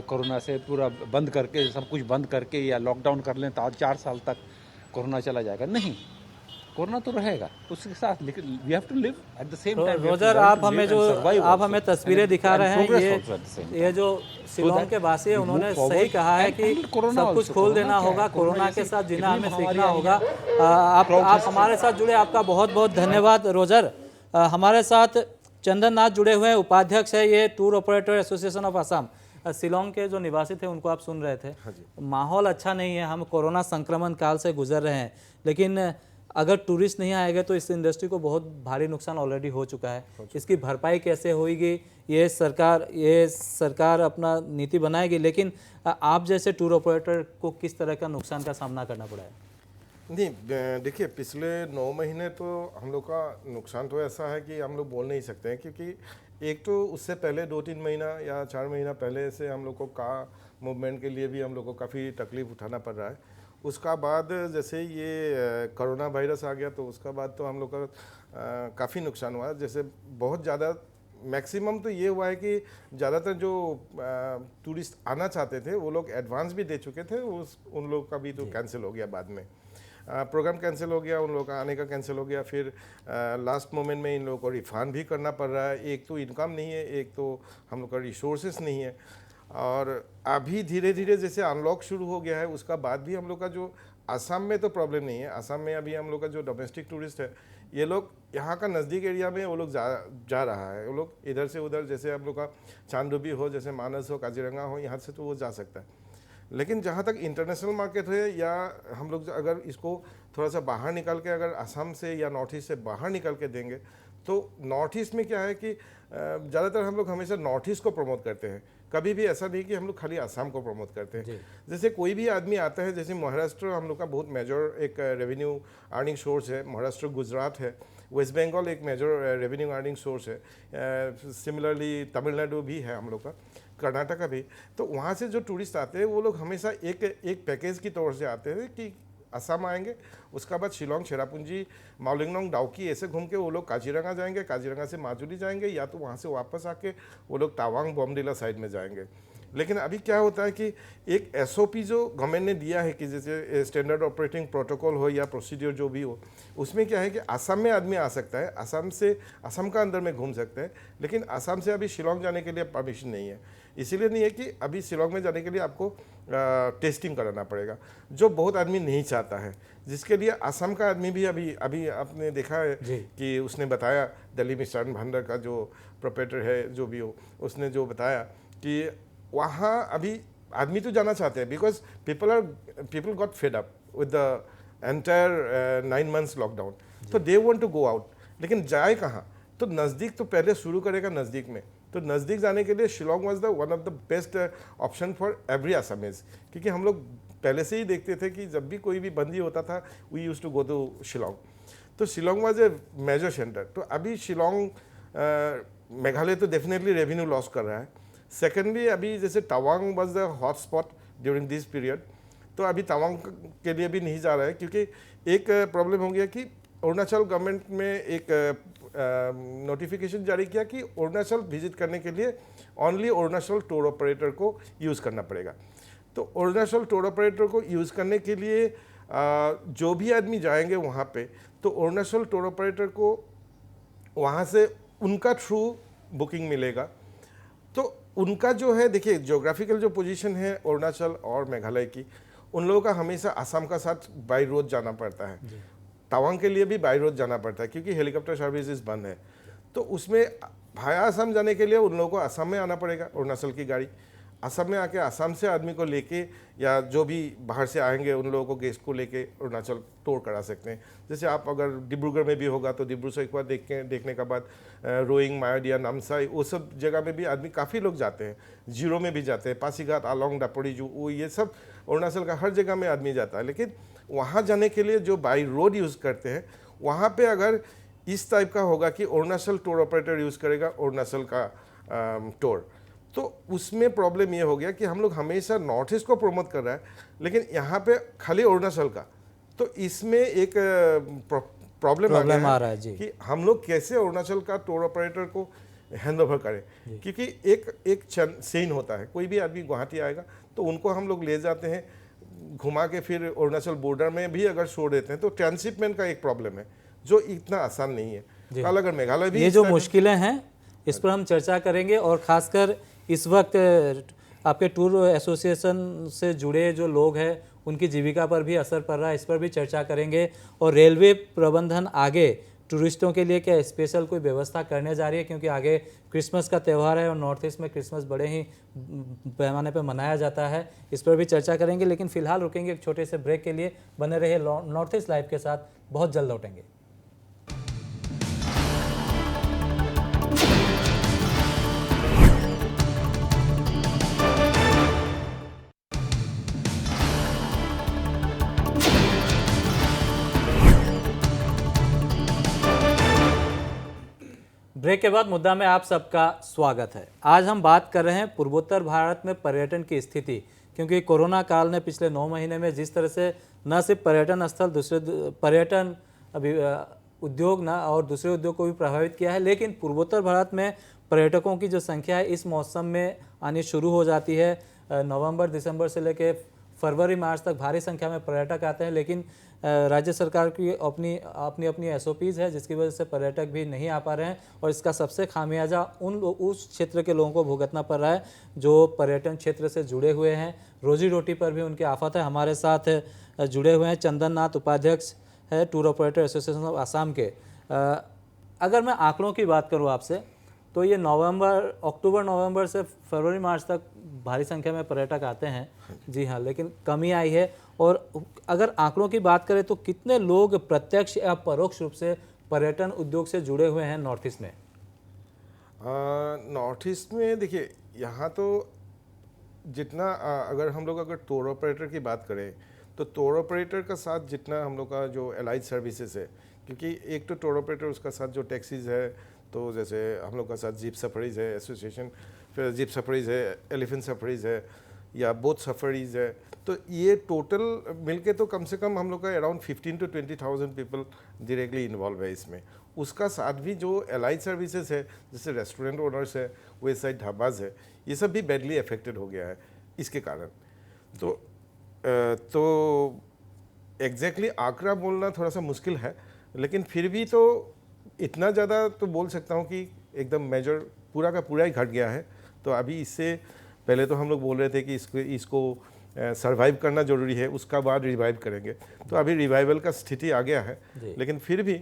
कोरोना से पूरा बंद करके, सब कुछ बंद करके या लॉकडाउन कर लें तो 4 साल तक कोरोना चला जाएगा, नहीं, कोरोना तो रहेगा उसके साथ, लेकिन we have to live at the same time. Roger, आप हमें तस्वीरें दिखा रहे हैं, ये जो शिलोंग के वासी है उन्होंने सही कहा है कि सब कुछ खोल देना होगा, कोरोना के साथ जीना हमें सीखना होगा। आप हमारे साथ जुड़े, आपका बहुत बहुत धन्यवाद रोजर। हमारे साथ चंदन नाथ जुड़े हुए हैं, उपाध्यक्ष है ये tour operator association of Assam. Shillong के जो निवासी थे उनको आप सुन रहे थे। माहौल अच्छा नहीं है, हम कोरोना संक्रमण काल से गुजर रहे हैं, लेकिन अगर टूरिस्ट नहीं आएंगे तो इस इंडस्ट्री को बहुत भारी नुकसान ऑलरेडी हो चुका है। इसकी भरपाई कैसे होगी ये सरकार अपना नीति बनाएगी, लेकिन आप जैसे टूर ऑपरेटर को किस तरह का नुकसान का सामना करना पड़ा है? नहीं, देखिए पिछले 9 महीने तो हम लोग का नुकसान तो ऐसा है कि हम लोग बोल नहीं सकते हैं, क्योंकि एक तो उससे पहले 2-3 महीना या 4 महीना पहले से हम लोग को मूवमेंट के लिए भी हम लोग को काफ़ी तकलीफ उठाना पड़ रहा है। उसका बाद जैसे ये कोरोना वायरस आ गया तो उसका बाद तो हम लोग का काफ़ी नुकसान हुआ। जैसे बहुत ज़्यादा मैक्सिमम तो ये हुआ है कि ज़्यादातर जो टूरिस्ट आना चाहते थे वो लोग एडवांस भी दे चुके थे, उन लोग का भी तो कैंसिल हो गया, बाद में प्रोग्राम कैंसिल हो गया, उन लोगों का आने का कैंसिल हो गया। फिर लास्ट मोमेंट में इन लोगों को रिफंड भी करना पड़ रहा है। एक तो इनकम नहीं है, एक तो हम लोग का रिसोर्सेस नहीं है। और अभी धीरे धीरे जैसे अनलॉक शुरू हो गया है, उसका बाद भी हम लोग का जो असम में तो प्रॉब्लम नहीं है। असम में अभी हम लोग का जो डोमेस्टिक टूरिस्ट है, ये लोग यहाँ का नज़दीक एरिया में वो लोग जा रहा है। वो लोग इधर से उधर, जैसे हम लोग का चांदोबी हो, जैसे मानस हो, काजीरंगा हो, यहाँ से तो वो जा सकता है। लेकिन जहाँ तक इंटरनेशनल मार्केट है, या हम लोग अगर इसको थोड़ा सा बाहर निकल के अगर असम से या नॉर्थ ईस्ट से बाहर निकल के देंगे, तो नॉर्थ ईस्ट में क्या है कि ज़्यादातर हम लोग हमेशा नॉर्थ ईस्ट को प्रमोट करते हैं, कभी भी ऐसा नहीं कि हम लोग खाली असम को प्रमोट करते हैं। जैसे कोई भी आदमी आता है, जैसे महाराष्ट्र हम लोग का बहुत मेजर एक रेवेन्यू अर्निंग सोर्स है, महाराष्ट्र, गुजरात है, वेस्ट बंगाल एक मेजर रेवेन्यू अर्निंग सोर्स है, सिमिलरली तमिलनाडु भी है हम लोग का, कर्नाटका भी। तो वहाँ से जो टूरिस्ट आते हैं वो लोग हमेशा एक पैकेज की तौर से आते हैं कि असम आएंगे, उसका बाद शिलोंग, चेरापूंजी, माउलिंगनोंग, डाउकी ऐसे घूम के वो लोग काजीरंगा जाएंगे, काजीरंगा से माजुली जाएंगे, या तो वहाँ से वापस आके वो लोग तावांग, बोमडिला साइड में जाएंगे। लेकिन अभी क्या होता है कि एक SOP जो गवर्नमेंट ने दिया है कि जैसे स्टैंडर्ड ऑपरेटिंग प्रोटोकॉल हो या प्रोसीड्योर जो भी हो, उसमें क्या है कि असम में आदमी आ सकता है, असम का अंदर में घूम सकते हैं, लेकिन असम से अभी शिलोंग जाने के लिए परमिशन नहीं है। इसीलिए नहीं है कि अभी शिलोंग में जाने के लिए आपको टेस्टिंग कराना पड़ेगा, जो बहुत आदमी नहीं चाहता है, जिसके लिए असम का आदमी भी अभी आपने देखा है कि उसने बताया, दिल्ली मिष्ठान भंडार का जो प्रोप्राइटर है जो भी हो, उसने जो बताया कि वहाँ अभी आदमी तो जाना चाहते हैं, because people got fed up with the entire 9 months lockdown, तो they want to go out. लेकिन जाए कहाँ? तो नज़दीक तो पहले शुरू करेगा नज़दीक में। तो नज़दीक जाने के लिए Shillong was the one of the best option for every Assamese, क्योंकि हम लोग पहले से ही देखते थे कि जब भी कोई भी बंदी होता था, we use to go to Shillong. तो Shillong was a major centre. तो अभी शिलोंग, मेघालय तो डेफिनेटली रेवेन्यू लॉस कर रहा है। सेकेंडली अभी जैसे Tawang was the hot spot during this period, तो अभी तवांग के लिए भी नहीं जा रहा है, क्योंकि एक प्रॉब्लम हो गया कि अरुणाचल गवर्नमेंट में एक नोटिफिकेशन जारी किया कि अरुणाचल विजिट करने के लिए ओनली अरुणाचल टूर ऑपरेटर को यूज़ करना पड़ेगा। तो अरुणाचल टूर ऑपरेटर को यूज़ करने के लिए जो भी आदमी जाएंगे वहाँ पे, तो अरुणाचल टूर ऑपरेटर को वहाँ से उनका थ्रू बुकिंग मिलेगा। तो उनका जो है, देखिए ज्योग्राफिकल जो पोजीशन है अरुणाचल और मेघालय की, उन लोगों का हमेशा असम का साथ बाई रोड जाना पड़ता है। तवांग के लिए भी बाई रोड जाना पड़ता है, क्योंकि हेलीकॉप्टर सर्विसेज बंद है। तो उसमें भाया असम जाने के लिए उन लोगों को असम में आना पड़ेगा, अरुणाचल की गाड़ी। असम में आके असम से आदमी को लेके या जो भी बाहर से आएंगे उन लोगों को गेस्ट को लेके अरुणाचल टूर करा सकते हैं। जैसे आप अगर डिब्रूगढ़ में भी होगा तो डिब्रू से एक बार देखने के बाद रोइंग, मायाडिया, नामसाई, वो सब जगह में भी आदमी काफ़ी लोग जाते हैं। जीरो में भी जाते हैं, पासीघाट, आलोंग, दापोरिजो, वो ये सब अरुणाचल का हर जगह में आदमी जाता है। लेकिन वहाँ जाने के लिए जो बाई रोड यूज़ करते हैं, वहाँ पे अगर इस टाइप का होगा कि अरुणाचल टूर ऑपरेटर यूज़ करेगा अरुणाचल का टूर, तो उसमें प्रॉब्लम ये हो गया कि हम लोग हमेशा नॉर्थ ईस्ट को प्रमोट कर रहा है, लेकिन यहाँ पे खाली अरुणाचल का, तो इसमें एक प्रॉब्लम आ रहा है जी। कि हम लोग कैसे अरुणाचल का टूर ऑपरेटर को हैंड ओवर करें, क्योंकि एक चेन होता है। कोई भी आदमी गुवाहाटी आएगा तो उनको हम लोग ले जाते हैं घुमा के, फिर अरुणाचल बॉर्डर में भी अगर छोड़ देते हैं, तो ट्रांसशिपमेंट का एक प्रॉब्लम है जो इतना आसान नहीं है। कल अगर मेघालय भी ये जो मुश्किलें हैं इस पर हम चर्चा करेंगे, और खासकर इस वक्त आपके टूर एसोसिएशन से जुड़े जो लोग हैं उनकी जीविका पर भी असर पड़ रहा है, इस पर भी चर्चा करेंगे। और रेलवे प्रबंधन आगे टूरिस्टों के लिए क्या स्पेशल कोई व्यवस्था करने जा रही है, क्योंकि आगे क्रिसमस का त्यौहार है और नॉर्थ ईस्ट में क्रिसमस बड़े ही पैमाने पर मनाया जाता है, इस पर भी चर्चा करेंगे। लेकिन फिलहाल रुकेंगे एक छोटे से ब्रेक के लिए। बने रहे नॉर्थ ईस्ट लाइव के साथ, बहुत जल्द लौटेंगे। ब्रेक के बाद मुद्दा में आप सबका स्वागत है। आज हम बात कर रहे हैं पूर्वोत्तर भारत में पर्यटन की स्थिति, क्योंकि कोरोना काल ने पिछले 9 महीने में जिस तरह से न सिर्फ पर्यटन स्थल, दूसरे पर्यटन उद्योग ना और दूसरे उद्योग को भी प्रभावित किया है, लेकिन पूर्वोत्तर भारत में पर्यटकों की जो संख्या है इस मौसम में आनी शुरू हो जाती है। नवंबर, दिसंबर से लेकर फरवरी, मार्च तक भारी संख्या में पर्यटक आते हैं, लेकिन राज्य सरकार की अपनी एसओपीज है जिसकी वजह से पर्यटक भी नहीं आ पा रहे हैं, और इसका सबसे खामियाजा उस क्षेत्र के लोगों को भुगतना पड़ रहा है जो पर्यटन क्षेत्र से जुड़े हुए हैं। रोजी रोटी पर भी उनकी आफत है। हमारे साथ जुड़े हुए हैं चंदन नाथ, उपाध्यक्ष है tour operator association of Assam के। अगर मैं आंकड़ों की बात करूँ आपसे, तो ये अक्टूबर नवंबर से फरवरी मार्च तक भारी संख्या में पर्यटक आते हैं, जी हाँ, लेकिन कमी आई है। और अगर आंकड़ों की बात करें तो कितने लोग प्रत्यक्ष या परोक्ष रूप से पर्यटन उद्योग से जुड़े हुए हैं नॉर्थ ईस्ट में? नॉर्थ ईस्ट में देखिए, यहाँ तो जितना अगर हम लोग टूर ऑपरेटर की बात करें तो टूर ऑपरेटर का साथ जितना हम लोग का जो एलाइड सर्विसेज है, क्योंकि एक तो टूर ऑपरेटर, उसका साथ जो टैक्सीज है, तो जैसे हम लोग का साथ जीप सफरीज है एसोसिएशन, फिर जीप सफरीज है, एलिफेंट सफरीज है, या बोट सफरीज है, तो ये टोटल मिलके तो कम से कम हम लोग का around 15 to 20,000 people directly involve है इसमें। उसका साथ भी जो एलाइड सर्विसेज है, जैसे रेस्टोरेंट ओनर्स है, वे साइड ढाबाज है, ये सब भी बैडली अफेक्टेड हो गया है इसके कारण। तो एग्जैक्टली आंकड़ा बोलना थोड़ा सा मुश्किल है, लेकिन फिर भी तो इतना ज़्यादा तो बोल सकता हूँ कि एकदम मेजर पूरा का पूरा ही घट गया है। तो अभी इससे पहले तो हम लोग बोल रहे थे कि इसको सरवाइव करना ज़रूरी है, उसका बाद रिवाइव करेंगे, तो अभी रिवाइवल का स्थिति आ गया है। लेकिन फिर भी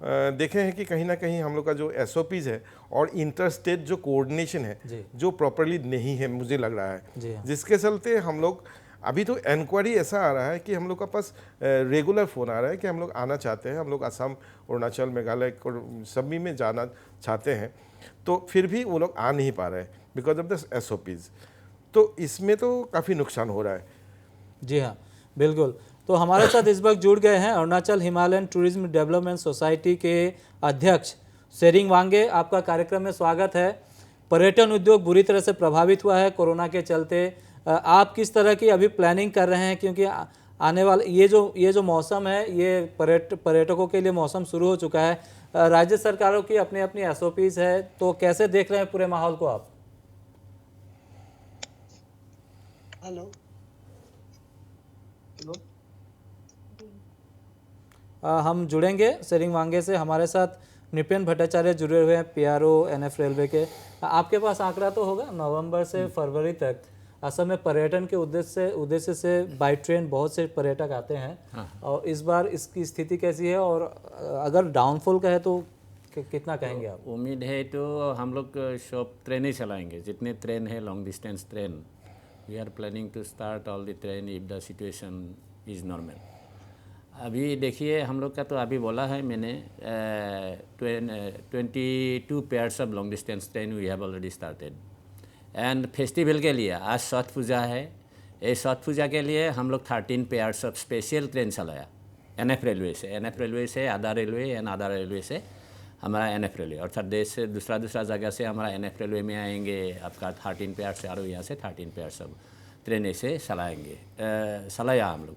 देखे हैं कि कहीं ना कहीं हम लोग का जो एसओपीज है और इंटर स्टेट जो कोऑर्डिनेशन है जो प्रॉपरली नहीं है, मुझे लग रहा है, जिसके चलते हम लोग अभी तो इंक्वायरी ऐसा आ रहा है कि हम लोग का पास रेगुलर फ़ोन आ रहा है कि हम लोग आना चाहते हैं, हम लोग असम, अरुणाचल, मेघालय सभी में जाना चाहते हैं, तो फिर भी वो लोग आ नहीं पा रहे हैं बिकॉज ऑफ द एसओपीज। तो इसमें तो काफ़ी नुकसान हो रहा है। जी हाँ, बिल्कुल। तो हमारे साथ इस वक्त जुड़ गए हैं Arunachal Himalayan tourism development society के अध्यक्ष सेरिंग वांगे। आपका कार्यक्रम में स्वागत है। पर्यटन उद्योग बुरी तरह से प्रभावित हुआ है कोरोना के चलते। आप किस तरह की अभी प्लानिंग कर रहे हैं, क्योंकि आने वाले ये जो मौसम है, ये पर्यटकों के लिए मौसम शुरू हो चुका है। राज्य सरकारों की अपनी अपनी एसओपीज है, तो कैसे देख रहे हैं पूरे माहौल को आप? हेलो, हम जुड़ेंगे सेरिंग वांगे से। हमारे साथ निपिन भट्टाचार्य जुड़े हुए हैं, पीआरओ एनएफ रेलवे के। आपके पास आंकड़ा तो होगा, नवंबर से फरवरी तक असम में पर्यटन के उद्देश्य से बाई ट्रेन बहुत से पर्यटक आते हैं। हाँ। और इस बार इसकी स्थिति कैसी है, और अगर डाउनफॉल का है तो कितना कहेंगे आप? उम्मीद है तो हम लोग सब ट्रेन ही चलाएंगे, जितने ट्रेन है long distance train We are planning to start all the train if the situation is normal. अभी देखिए हम लोग का तो अभी बोला है मैंने 22 pairs of long distance train we have already started. And festival के लिए आज छठ पूजा है, ये छठ पूजा के लिए हम लोग 13 पेयर्स ऑफ स्पेशल ट्रेन चलाया NF रेलवे से आधा रेलवे एंड आधा रेलवे से हमारा NF रेलवे, अर्थात देश से दूसरा जगह से हमारा NF रेलवे में आएंगे आपका 13 पेयर्स से, और यहाँ से 13 पेयर्स ऑफ ट्रेन ऐसे चलाया हम लोग।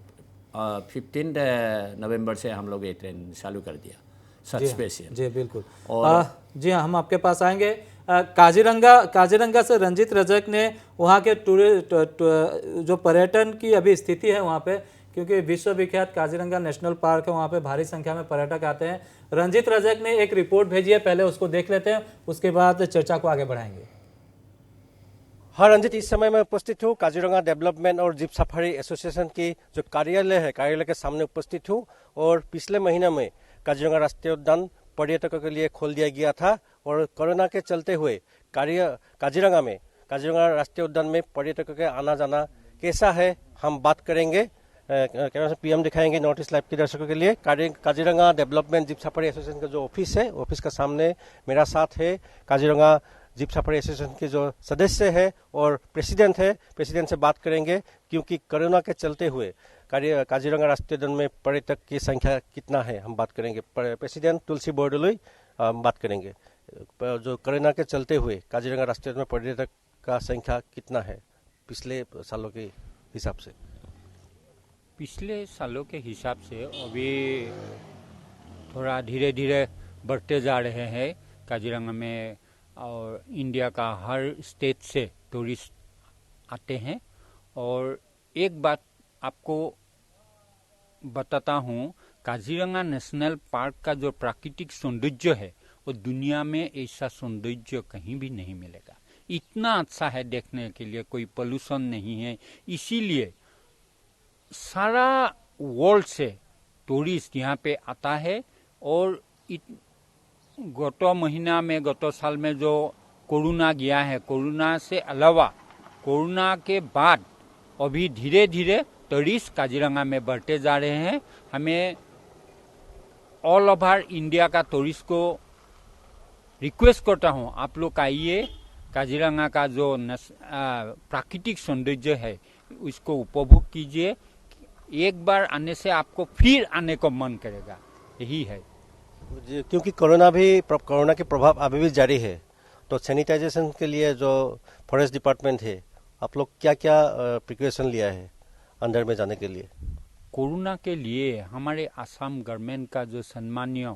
15 नवंबर से हम लोग ये ट्रेन चालू कर दिया सच स्पेशल। जी बिल्कुल। और जी हाँ, हम आपके पास आएंगे। काजीरंगा से रंजीत रजक ने वहाँ के जो पर्यटन की अभी स्थिति है वहाँ पे, क्योंकि विश्वविख्यात काजीरंगा नेशनल पार्क है, वहाँ पे भारी संख्या में पर्यटक आते हैं। रंजीत रजक ने एक रिपोर्ट भेजी है, पहले उसको देख लेते हैं, उसके बाद चर्चा को आगे बढ़ाएंगे। हाँ रंजित, इस समय मैं उपस्थित हूँ काजीरंगा डेवलपमेंट और जीप सफारी एसोसिएशन की जो कार्यालय है, कार्यालय के सामने उपस्थित हूँ। और पिछले महीने में काजीरंगा राष्ट्रीय उद्यान पर्यटकों के लिए खोल दिया गया था, और कोरोना के चलते हुए काजीरंगा राष्ट्रीय उद्यान में पर्यटकों के आना जाना कैसा है हम बात करेंगे। कैमरा से PM दिखाएंगे नॉर्थ ईस्ट लाइव के दर्शकों के लिए। Kaziranga development jeep safari association का जो ऑफिस है, ऑफिस का सामने मेरा साथ है काजीरंगा जीप सफारी एसोसिएशन के जो सदस्य है और प्रेसिडेंट है। प्रेसिडेंट से बात करेंगे क्योंकि कोरोना के चलते हुए काजीरंगा राष्ट्रीय उद्यान में पर्यटक की संख्या कितना है हम बात करेंगे। प्रेसिडेंट तुलसी बोरदोलोई बात करेंगे, जो कोरोना के चलते हुए काजीरंगा राष्ट्रीय उद्यान में पर्यटक का संख्या कितना है पिछले सालों के हिसाब से। पिछले सालों के हिसाब से अभी थोड़ा धीरे धीरे बढ़ते जा रहे हैं काजीरंगा में, और इंडिया का हर स्टेट से टूरिस्ट आते हैं। और एक बात आपको बताता हूँ, काजीरंगा नेशनल पार्क का जो प्राकृतिक सौंदर्य है वो दुनिया में ऐसा सौंदर्य कहीं भी नहीं मिलेगा। इतना अच्छा है देखने के लिए, कोई पोल्यूशन नहीं है, इसीलिए सारा वर्ल्ड से टूरिस्ट यहाँ पे आता है। और गत महीना में, गत साल में जो कोरोना गया है, कोरोना से अलावा कोरोना के बाद अभी धीरे धीरे टूरिस्ट काजीरंगा में बढ़ते जा रहे हैं। हमें ऑल ओवर इंडिया का टूरिस्ट को रिक्वेस्ट करता हूँ, आप लोग आइए, काजीरंगा का जो प्राकृतिक सौंदर्य है उसको उपभोग कीजिए। एक बार आने से आपको फिर आने को मन करेगा, यही है। क्योंकि कोरोना के प्रभाव अभी भी जारी है, तो सैनिटाइजेशन के लिए जो फॉरेस्ट डिपार्टमेंट है, आप लोग क्या क्या प्रिकॉशन लिया है अंदर में जाने के लिए। कोरोना के लिए हमारे असम गवर्नमेंट का जो सम्मानीय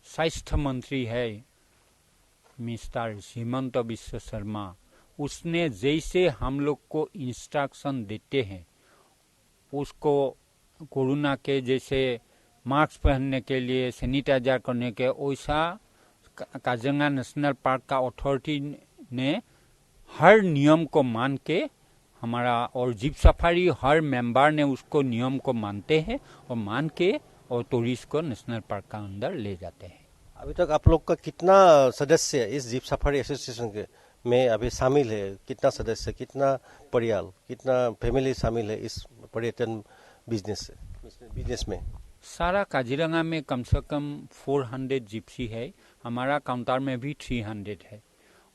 स्वास्थ्य मंत्री है मिस्टर हिमंत बिश्व शर्मा, उसने जैसे हम लोग को इंस्ट्रक्शन देते हैं उसको कोरोना के जैसे मास्क पहनने के लिए, सैनिटाइजर करने के, वैसा काजीरंगा नेशनल पार्क का अथॉरिटी ने हर नियम को मान के हमारा, और जीप सफारी हर मेंबर ने उसको नियम को मानते हैं और मान के और टूरिस्ट को नेशनल पार्क का अंदर ले जाते हैं। अभी तक आप लोग का कितना सदस्य इस जीप सफारी एसोसिएशन के में अभी शामिल है, कितना सदस्य, कितना परिवार, कितना फैमिली शामिल है इस पर्यटन बिजनेस में। सारा काजीरंगा में कम से कम 400 जिप्सी है, हमारा काउंटर में भी 300 है।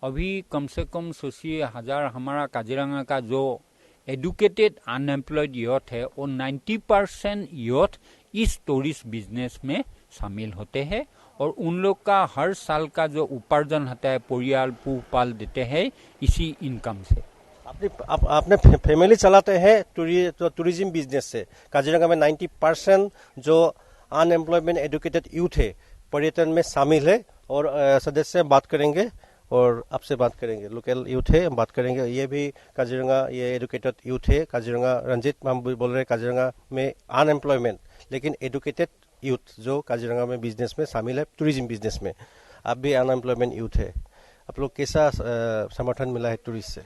अभी कम से कम 80,000 हमारा काजीरंगा का जो एडुकेटेड अनएम्प्लॉयड यूथ है, वो 90% यूथ इस टूरिस्ट बिजनेस में शामिल होते हैं। और उन लोग का हर साल का जो उपार्जन होता है, परिवार पोषपाल देते हैं इसी इनकम से। आपने फैमिली चलाते हैं टूरिज्म बिजनेस से। काजीरंगा में 90% जो अनएम्प्लॉयमेंट एडुकेटेड यूथ है पर्यटन में शामिल है। और सदस्य बात करेंगे और आपसे बात करेंगे, लोकल यूथ है, बात करेंगे। ये भी काजीरंगा, ये एडुकेटेड यूथ है काजीरंगा। रंजीत, हम बोल रहे हैं काजीरंगा में अनएम्प्लॉयमेंट लेकिन एडुकेटेड यूथ जो काजीरंगा में बिजनेस में शामिल है, टूरिज्म बिजनेस में। आप भी अनएम्प्लॉयमेंट यूथ है, आप लोग कैसा समर्थन मिला है टूरिस्ट से?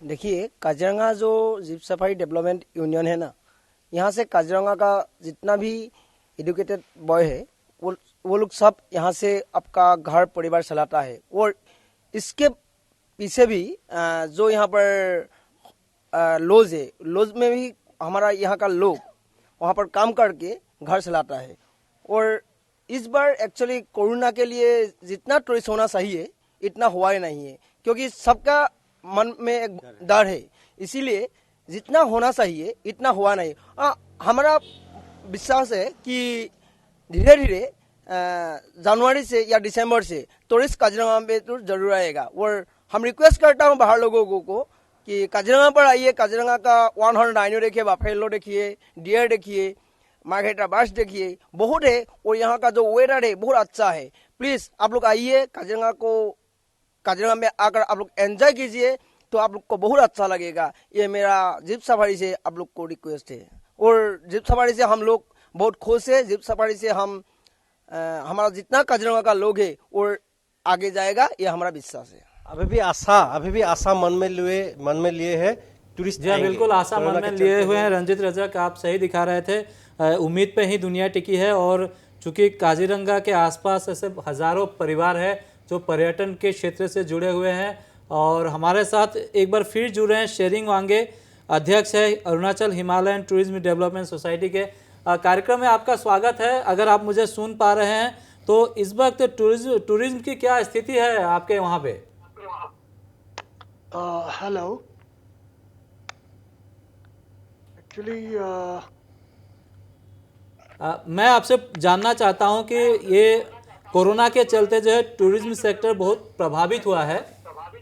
देखिए, काजीरंगा जो जीप सफारी डेवलपमेंट यूनियन है ना, यहाँ से काजीरंगा का जितना भी एडुकेटेड बॉय है वो लोग सब यहाँ से आपका घर परिवार चलाता है। और इसके पीछे भी जो यहाँ पर लॉज है, लॉज में भी हमारा यहाँ का लोग वहाँ पर काम करके घर चलाता है। और इस बार एक्चुअली कोरोना के लिए जितना टूरिस्ट होना चाहिए इतना हुआ ही नहीं है, क्योंकि सबका मन में एक डर है, इसीलिए जितना होना चाहिए इतना हुआ नहीं। हमारा विश्वास है कि धीरे धीरे जनवरी से या दिसंबर से टूरिस्ट काजीरंगा में तो जरूर आएगा। और हम रिक्वेस्ट करता हूँ बाहर लोगों को कि काजीरंगा पर आइए, काजीरंगा का 1 हॉर्न राइनो देखिए, बफेलो देखिए, डियर देखिए, मार्गेटा बार्ड्स देखिए, बहुत है। और यहाँ का जो वेदर है बहुत अच्छा है। प्लीज आप लोग आइए काजीरंगा में आकर आप लोग एंजॉय कीजिए, तो आप लोग को बहुत अच्छा लगेगा। ये मेरा जीप सफारी से आप लोग को रिक्वेस्ट है। और जीप सफारी से हम लोग बहुत खुश है। जीप सफारी से हम हमारा जितना काजीरंगा का लोग है और आगे जाएगा, ये हमारा विश्वास है। अभी भी आशा मन में लिए है टूरिस्ट। जी हाँ, बिल्कुल आशा मन में लिए हुए हैं। रंजित रजक, आप सही दिखा रहे थे। उम्मीद पे ही दुनिया टिकी है। और चूंकि काजीरंगा के आसपास ऐसे हजारों परिवार है जो पर्यटन के क्षेत्र से जुड़े हुए हैं। और हमारे साथ एक बार फिर जुड़े हैं शेरिंग वांगे, अध्यक्ष है Arunachal Himalayan tourism development society के। कार्यक्रम में आपका स्वागत है। अगर आप मुझे सुन पा रहे हैं तो इस वक्त टूरिज्म की क्या स्थिति है आपके वहाँ पे? हेलो, एक्चुअली मैं आपसे जानना चाहता हूं कि ये कोरोना के चलते जो है टूरिज्म सेक्टर बहुत प्रभावित हुआ है,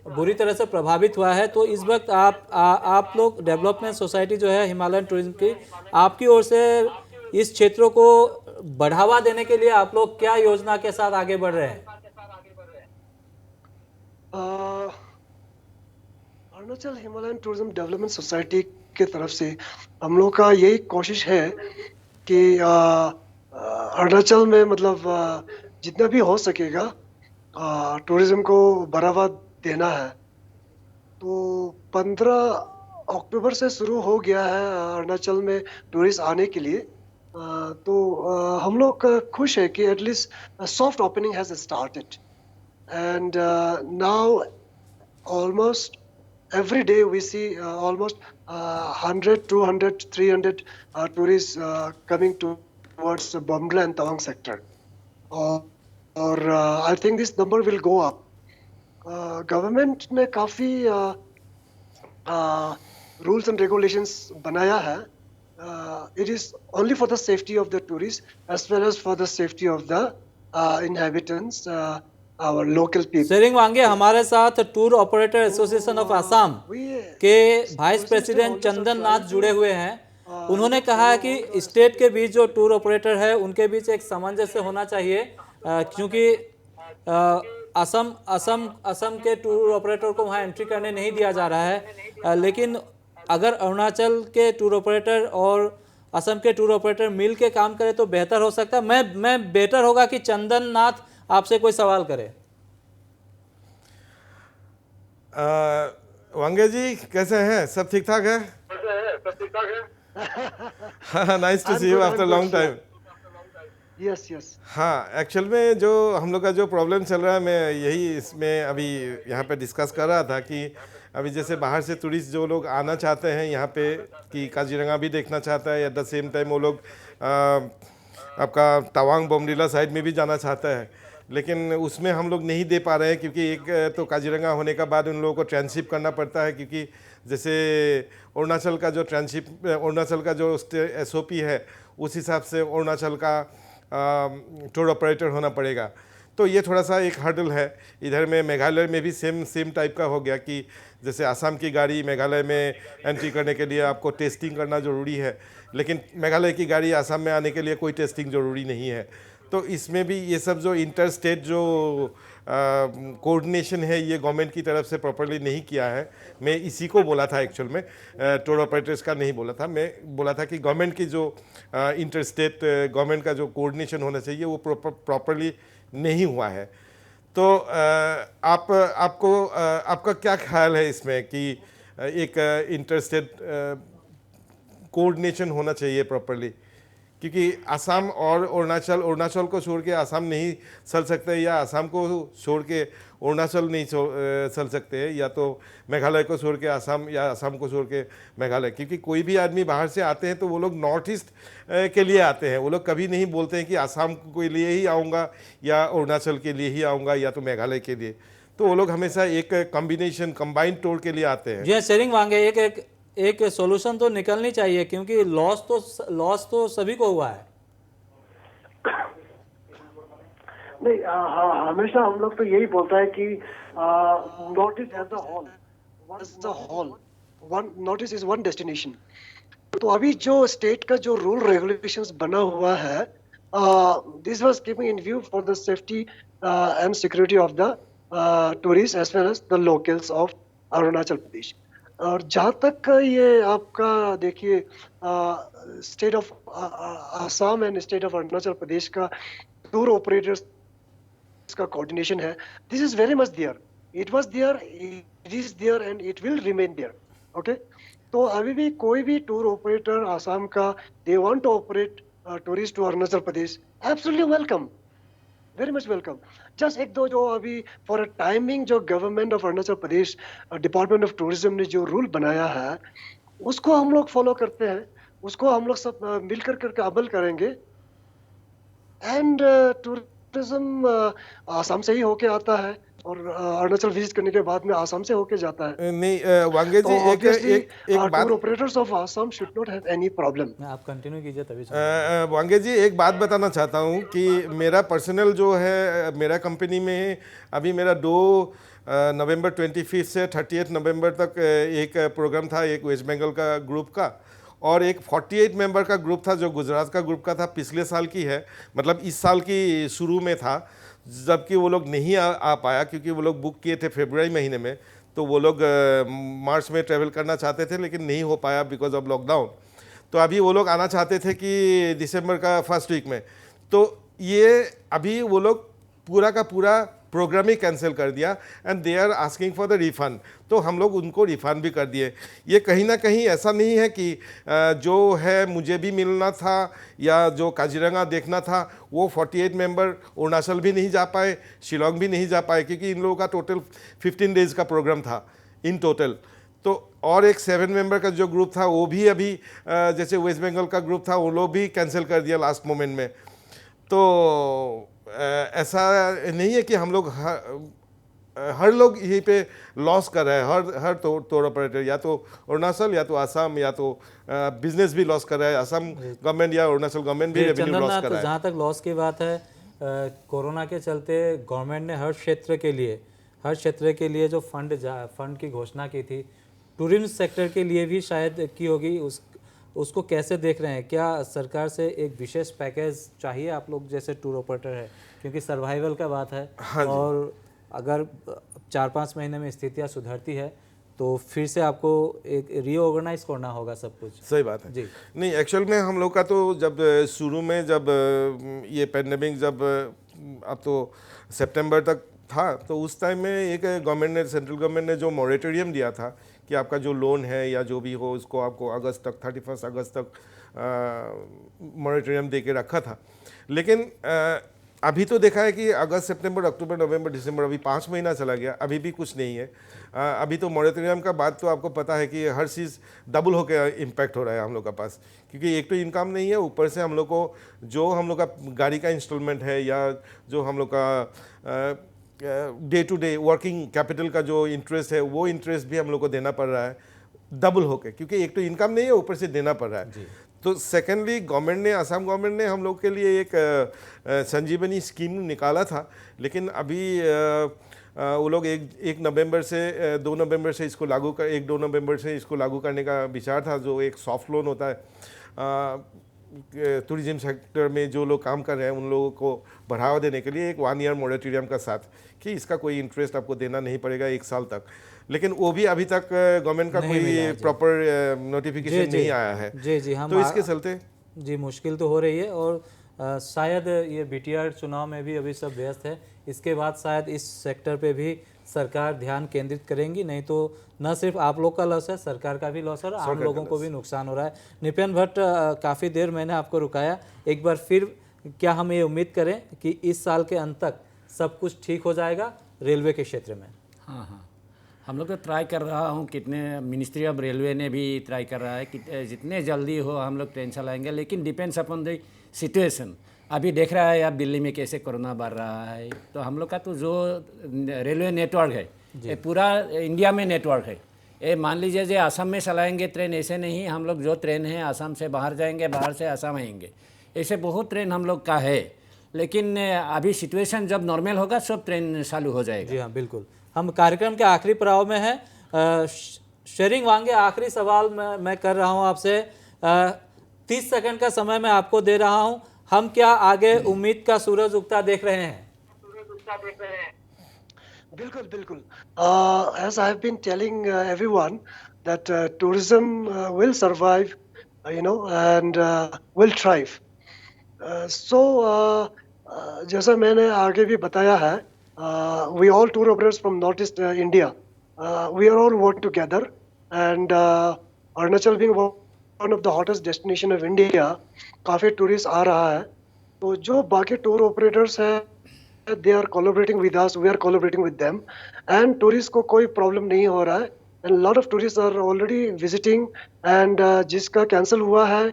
बुरी तरह से प्रभावित हुआ है। तो इस वक्त आप लोग डेवलपमेंट सोसाइटी जो है हिमालयन टूरिज्म की, आपकी ओर से इस क्षेत्रों को बढ़ावा देने के लिए आप लोग क्या योजना के साथ आगे बढ़ रहे हैं? Arunachal Himalayan tourism development society की तरफ से हम लोग का यही कोशिश है कि अरुणाचल में मतलब जितना भी हो सकेगा टूरिज्म को बढ़ावा देना है। तो 15 अक्टूबर से शुरू हो गया है अरुणाचल में टूरिस्ट आने के लिए। तो हम लोग खुश है कि at least soft opening has started and now almost every day we see almost 100, 200, 300 tourists coming towards Bomdila and Tawang sector. Or I think this number will go up. Government ने काफी rules and regulations बनाया है. It is only for the safety of the tourists as well as for the safety of the inhabitants. Our local people. Tshering वांगे, हमारे साथ tour operator association of Assam के vice president चंदन नाथ जुड़े हुए हैं। उन्होंने कहा है कि स्टेट के बीच जो टूर ऑपरेटर है उनके बीच एक सामंजस्य होना चाहिए, क्योंकि असम के टूर ऑपरेटर को वहाँ एंट्री करने नहीं दिया जा रहा है। लेकिन अगर अरुणाचल के टूर ऑपरेटर और असम के टूर ऑपरेटर मिल के काम करें तो बेहतर हो सकता है। मैं बेटर होगा कि चंदन नाथ आपसे कोई सवाल करे। वांगे जी कैसे हैं? सब ठीक ठाक है? Nice to see you after long time. Yes. हाँ, एक्चुअल में जो हम लोग का जो प्रॉब्लम चल रहा है, मैं यही इसमें अभी यहाँ पे डिस्कस कर रहा था कि अभी जैसे बाहर से टूरिस्ट जो लोग आना चाहते हैं यहाँ पे कि काजीरंगा भी देखना चाहता है, एट द सेम टाइम वो लोग आपका तवांग बोमडीला साइड में भी जाना चाहता है, लेकिन उसमें हम लोग नहीं दे पा रहे हैं क्योंकि एक तो काजीरंगा होने का बाद उन लोगों को ट्रांसशिप करना पड़ता है, क्योंकि जैसे अरुणाचल का जो SOP है उस हिसाब से अरुणाचल का टूर ऑपरेटर होना पड़ेगा। तो ये थोड़ा सा एक हर्डल है। इधर में मेघालय में भी सेम टाइप का हो गया कि जैसे आसाम की गाड़ी मेघालय में एंट्री करने के लिए आपको टेस्टिंग करना ज़रूरी है, लेकिन मेघालय की गाड़ी आसाम में आने के लिए कोई टेस्टिंग ज़रूरी नहीं है। तो इसमें भी ये सब जो इंटर स्टेट जो कोऑर्डिनेशन है ये गवर्नमेंट की तरफ से प्रॉपर्ली नहीं किया है। मैं इसी को बोला था, एक्चुअल में टूर ऑपरेटर्स का नहीं बोला था, मैं बोला था कि गवर्नमेंट की जो इंटर स्टेट गवर्नमेंट का जो कोऑर्डिनेशन होना चाहिए वो प्रॉपर्ली नहीं हुआ है। तो आपका क्या ख्याल है इसमें कि एक इंटर स्टेट कोऑर्डिनेशन होना चाहिए प्रॉपर्ली, क्योंकि असम और अरुणाचल को छोड़ के असम नहीं चल सकते, या असम को छोड़ के अरुणाचल नहीं चल सकते, या तो मेघालय को छोड़ के असम या असम को छोड़ के मेघालय। क्योंकि कोई भी आदमी बाहर से आते हैं तो वो लोग नॉर्थ ईस्ट के लिए आते हैं, वो लोग कभी नहीं बोलते हैं कि असम के लिए ही आऊँगा या अरुणाचल के लिए ही आऊँगा या तो मेघालय के लिए। तो वो लोग हमेशा एक कॉम्बिनेशन कंबाइंड टूर के लिए आते हैं। जी शेरिंग वांगे, एक सॉल्यूशन तो निकलनी चाहिए, क्योंकि लॉस तो सभी को हुआ है। नहीं, हाँ, हमेशा हम लोग तो यही बोलता है कि north east as the whole, north east is one destination. तो अभी जो स्टेट का जो रूल रेगुलेशंस बना हुआ है, this was keeping in view for the safety and security of the tourist as well as the locals of Arunachal Pradesh. और जहाँ तक ये आपका देखिए state of Assam and state of Arunachal Pradesh का टूर ऑपरेटर्स का कोऑर्डिनेशन है, this is very much there, it was there, it is there and it will remain there. Okay, तो अभी भी कोई भी टूर ऑपरेटर आसाम का they want to operate tourist to Arunachal Pradesh, absolutely welcome, very much welcome. Just एक दो जो अभी फॉर अ टाइमिंग जो government of Arunachal Pradesh department of tourism ने जो रूल बनाया है उसको हम लोग फॉलो करते हैं, उसको हम लोग सब मिलकर करके अमल करेंगे। एंड टूरिज्म आसाम से ही होके आता है और अरुणाचल विजिट करने के बाद में आसाम से होके जाता है। नहीं वांगे जी, एक बात, tour operators of Assam should not have any problem. आप कंटिन्यू कीजिए तभी। वांगे जी, एक बात बताना चाहता हूँ कि मेरा पर्सनल जो है, मेरा कंपनी में अभी मेरा 2 नवंबर 25 से 30 नवंबर तक एक प्रोग्राम था, एक वेस्ट बंगाल का ग्रुप का, और एक 48 मेंबर का ग्रुप था जो गुजरात का ग्रुप का था। पिछले साल की है, मतलब इस साल की शुरू में था, जबकि वो लोग नहीं आ पाया क्योंकि वो लोग बुक किए थे फरवरी महीने में, तो वो लोग मार्च में ट्रैवल करना चाहते थे लेकिन नहीं हो पाया बिकॉज ऑफ लॉकडाउन। तो अभी वो लोग आना चाहते थे कि दिसंबर का फर्स्ट वीक में, तो ये अभी वो लोग पूरा का पूरा प्रोग्राम ही कैंसिल कर दिया and they are asking for the refund. तो हम लोग उनको रिफ़ंड भी कर दिए। ये कहीं ना कहीं ऐसा नहीं है कि जो है मुझे भी मिलना था या जो काजीरंगा देखना था वो 48 मेंबर अरुणाचल भी नहीं जा पाए, शिलोंग भी नहीं जा पाए, क्योंकि इन लोगों का टोटल 15 डेज़ का प्रोग्राम था इन टोटल। तो और एक 7 मेंबर का जो ग्रुप था वो भी अभी जैसे वेस्ट बंगाल का ग्रुप था वो लोग भी कैंसिल कर दिया लास्ट मोमेंट में। तो ऐसा नहीं है कि हम लोग हर लोग यहीं पे लॉस कर रहे हैं, हर टूर ऑपरेटर, या तो अरुणाचल या तो असम या तो बिजनेस भी लॉस कर रहा है, असम गवर्नमेंट या अरुणाचल गवर्नमेंट भी रेवेन्यू लॉस कर रहा है। जहाँ तक लॉस की बात है, कोरोना के चलते गवर्नमेंट ने हर क्षेत्र के लिए जो फंड की घोषणा की थी, टूरिज्म सेक्टर के लिए भी शायद की होगी, उसको कैसे देख रहे हैं? क्या सरकार से एक विशेष पैकेज चाहिए आप लोग जैसे टूर ऑपरेटर है, क्योंकि सर्वाइवल का बात है। हाँ, और अगर 4-5 महीने में स्थितियाँ सुधरती है तो फिर से आपको एक रीऑर्गेनाइज करना होगा सब कुछ। सही बात है जी। नहीं, एक्चुअल में हम लोग का तो जब शुरू में जब ये पैंडेमिक जब अब तो सितंबर तक था, तो उस टाइम में एक गवर्नमेंट ने, सेंट्रल गवर्नमेंट ने जो मॉरेटोरियम दिया था कि आपका जो लोन है या जो भी हो उसको आपको अगस्त तक 31 अगस्त तक मॉरेटोरियम दे के रखा था। लेकिन अभी तो देखा है कि अगस्त, सितंबर, अक्टूबर, नवंबर, दिसंबर, अभी 5 महीना चला गया, अभी भी कुछ नहीं है। अभी तो मॉरेटोरियम का बात तो आपको पता है कि हर चीज़ डबल होकर इम्पैक्ट हो रहा है हम लोग का पास, क्योंकि एक तो इनकम नहीं है, ऊपर से हम लोग को जो हम लोग का गाड़ी का इंस्टॉलमेंट है या जो हम लोग का day to day working capital का जो इंटरेस्ट है वो इंटरेस्ट भी हम लोग को देना पड़ रहा है डबल होके, क्योंकि एक तो इनकम नहीं है ऊपर से देना पड़ रहा है। तो सेकेंडली गवर्नमेंट ने, असम गवर्नमेंट ने हम लोग के लिए एक संजीवनी स्कीम निकाला था, लेकिन अभी वो लोग 1 नवंबर से 2 नवंबर से इसको लागू कर 1-2 नवंबर से इसको लागू करने का विचार था, जो एक सॉफ्ट लोन होता है टूरिज्म सेक्टर में जो लोग काम कर रहे हैं उन लोगों को बढ़ावा देने के लिए, एक 1 ईयर मोरेटोरियम का साथ कि इसका कोई इंटरेस्ट आपको देना नहीं पड़ेगा 1 साल तक। लेकिन वो भी अभी तक गवर्नमेंट का कोई प्रॉपर नोटिफिकेशन नहीं आया है। जी हम तो इसके चलते जी मुश्किल तो हो रही है, और शायद ये BTR चुनाव में भी अभी सब व्यस्त है, इसके बाद शायद इस सेक्टर पे भी सरकार ध्यान केंद्रित करेंगी, नहीं तो न सिर्फ आप लोग का लॉस है, सरकार का भी लॉस है और आम लोगों को भी नुकसान हो रहा है। निपेन भट्ट, काफ़ी देर मैंने आपको रुकाया, एक बार फिर क्या हम ये उम्मीद करें कि इस साल के अंत तक सब कुछ ठीक हो जाएगा रेलवे के क्षेत्र में? हाँ हाँ, हम लोग तो ट्राई कर रहा हूँ, कितने मिनिस्ट्री ऑफ रेलवे ने भी ट्राई कर रहा है कि जितने जल्दी हो हम लोग ट्रेन चलाएंगे, लेकिन डिपेंड्स अपॉन द सिचुएशन। अभी देख रहा है आप दिल्ली में कैसे कोरोना बढ़ रहा है, तो हम लोग का तो जो रेलवे नेटवर्क है ये पूरा इंडिया में नेटवर्क है। ये मान लीजिए जो आसाम में चलाएंगे ट्रेन, ऐसे नहीं, हम लोग जो ट्रेन है आसाम से बाहर जाएंगे, बाहर से आसाम आएंगे, ऐसे बहुत ट्रेन हम लोग का है। लेकिन अभी सिचुएशन जब नॉर्मल होगा सब ट्रेन चालू हो जाएगा। जी हाँ, बिल्कुल। हम कार्यक्रम के आखिरी पड़ाव में हैं। शेरिंग वांगे, आखिरी सवाल मैं कर रहा हूं आपसे। 30 सेकंड का समय मैं आपको दे रहा हूं। हम क्या आगे उम्मीद का सूरज उगता देख रहे हैं? बिल्कुल बिल्कुल। As I have been telling everyone that tourism will survive, and will thrive. जैसा मैंने आगे भी बताया है, we all tour operators from Northeast India, we are all working together, and Arunachal being one of the hottest destination of India, काफ़ी tourist आ रहा है। तो जो बाकी टूर ऑपरेटर्स हैं, they are collaborating with us, we are collaborating with them, and tourist को कोई problem नहीं हो रहा है। And a lot of tourists are already visiting, and जिसका कैंसिल हुआ है,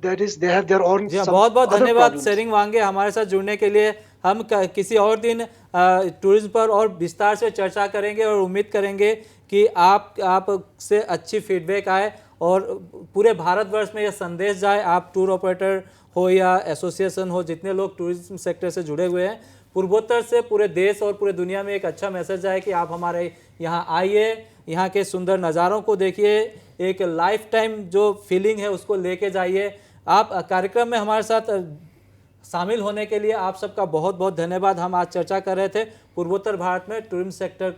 that is they have their own जी हाँ, some बहुत बहुत other धन्यवाद problems. शेरिंग वांगे हमारे साथ जुड़ने के लिए। हम किसी और दिन टूरिज्म पर और विस्तार से चर्चा करेंगे और उम्मीद करेंगे कि आप से अच्छी फीडबैक आए और पूरे भारतवर्ष में यह संदेश जाए, आप टूर ऑपरेटर हो या एसोसिएशन हो, जितने लोग टूरिज्म सेक्टर से जुड़े हुए हैं, पूर्वोत्तर से पूरे देश और पूरे दुनिया में एक अच्छा मैसेज जाए कि आप हमारे यहाँ आइए, यहाँ के सुंदर नज़ारों को देखिए, एक लाइफ टाइम जो फीलिंग है उसको लेके जाइए। आप कार्यक्रम में हमारे साथ शामिल होने के लिए आप सबका बहुत बहुत धन्यवाद। हम आज चर्चा कर रहे थे पूर्वोत्तर भारत में टूरिज्म सेक्टर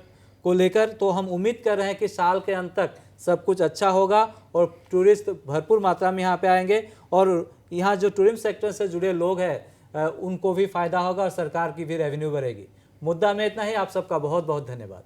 को लेकर, तो हम उम्मीद कर रहे हैं कि साल के अंत तक सब कुछ अच्छा होगा और टूरिस्ट भरपूर मात्रा में यहाँ पे आएंगे और यहाँ जो टूरिज्म सेक्टर से जुड़े लोग हैं उनको भी फ़ायदा होगा और सरकार की भी रेवेन्यू बढ़ेगी। मुद्दा में इतना ही। आप सबका बहुत बहुत धन्यवाद।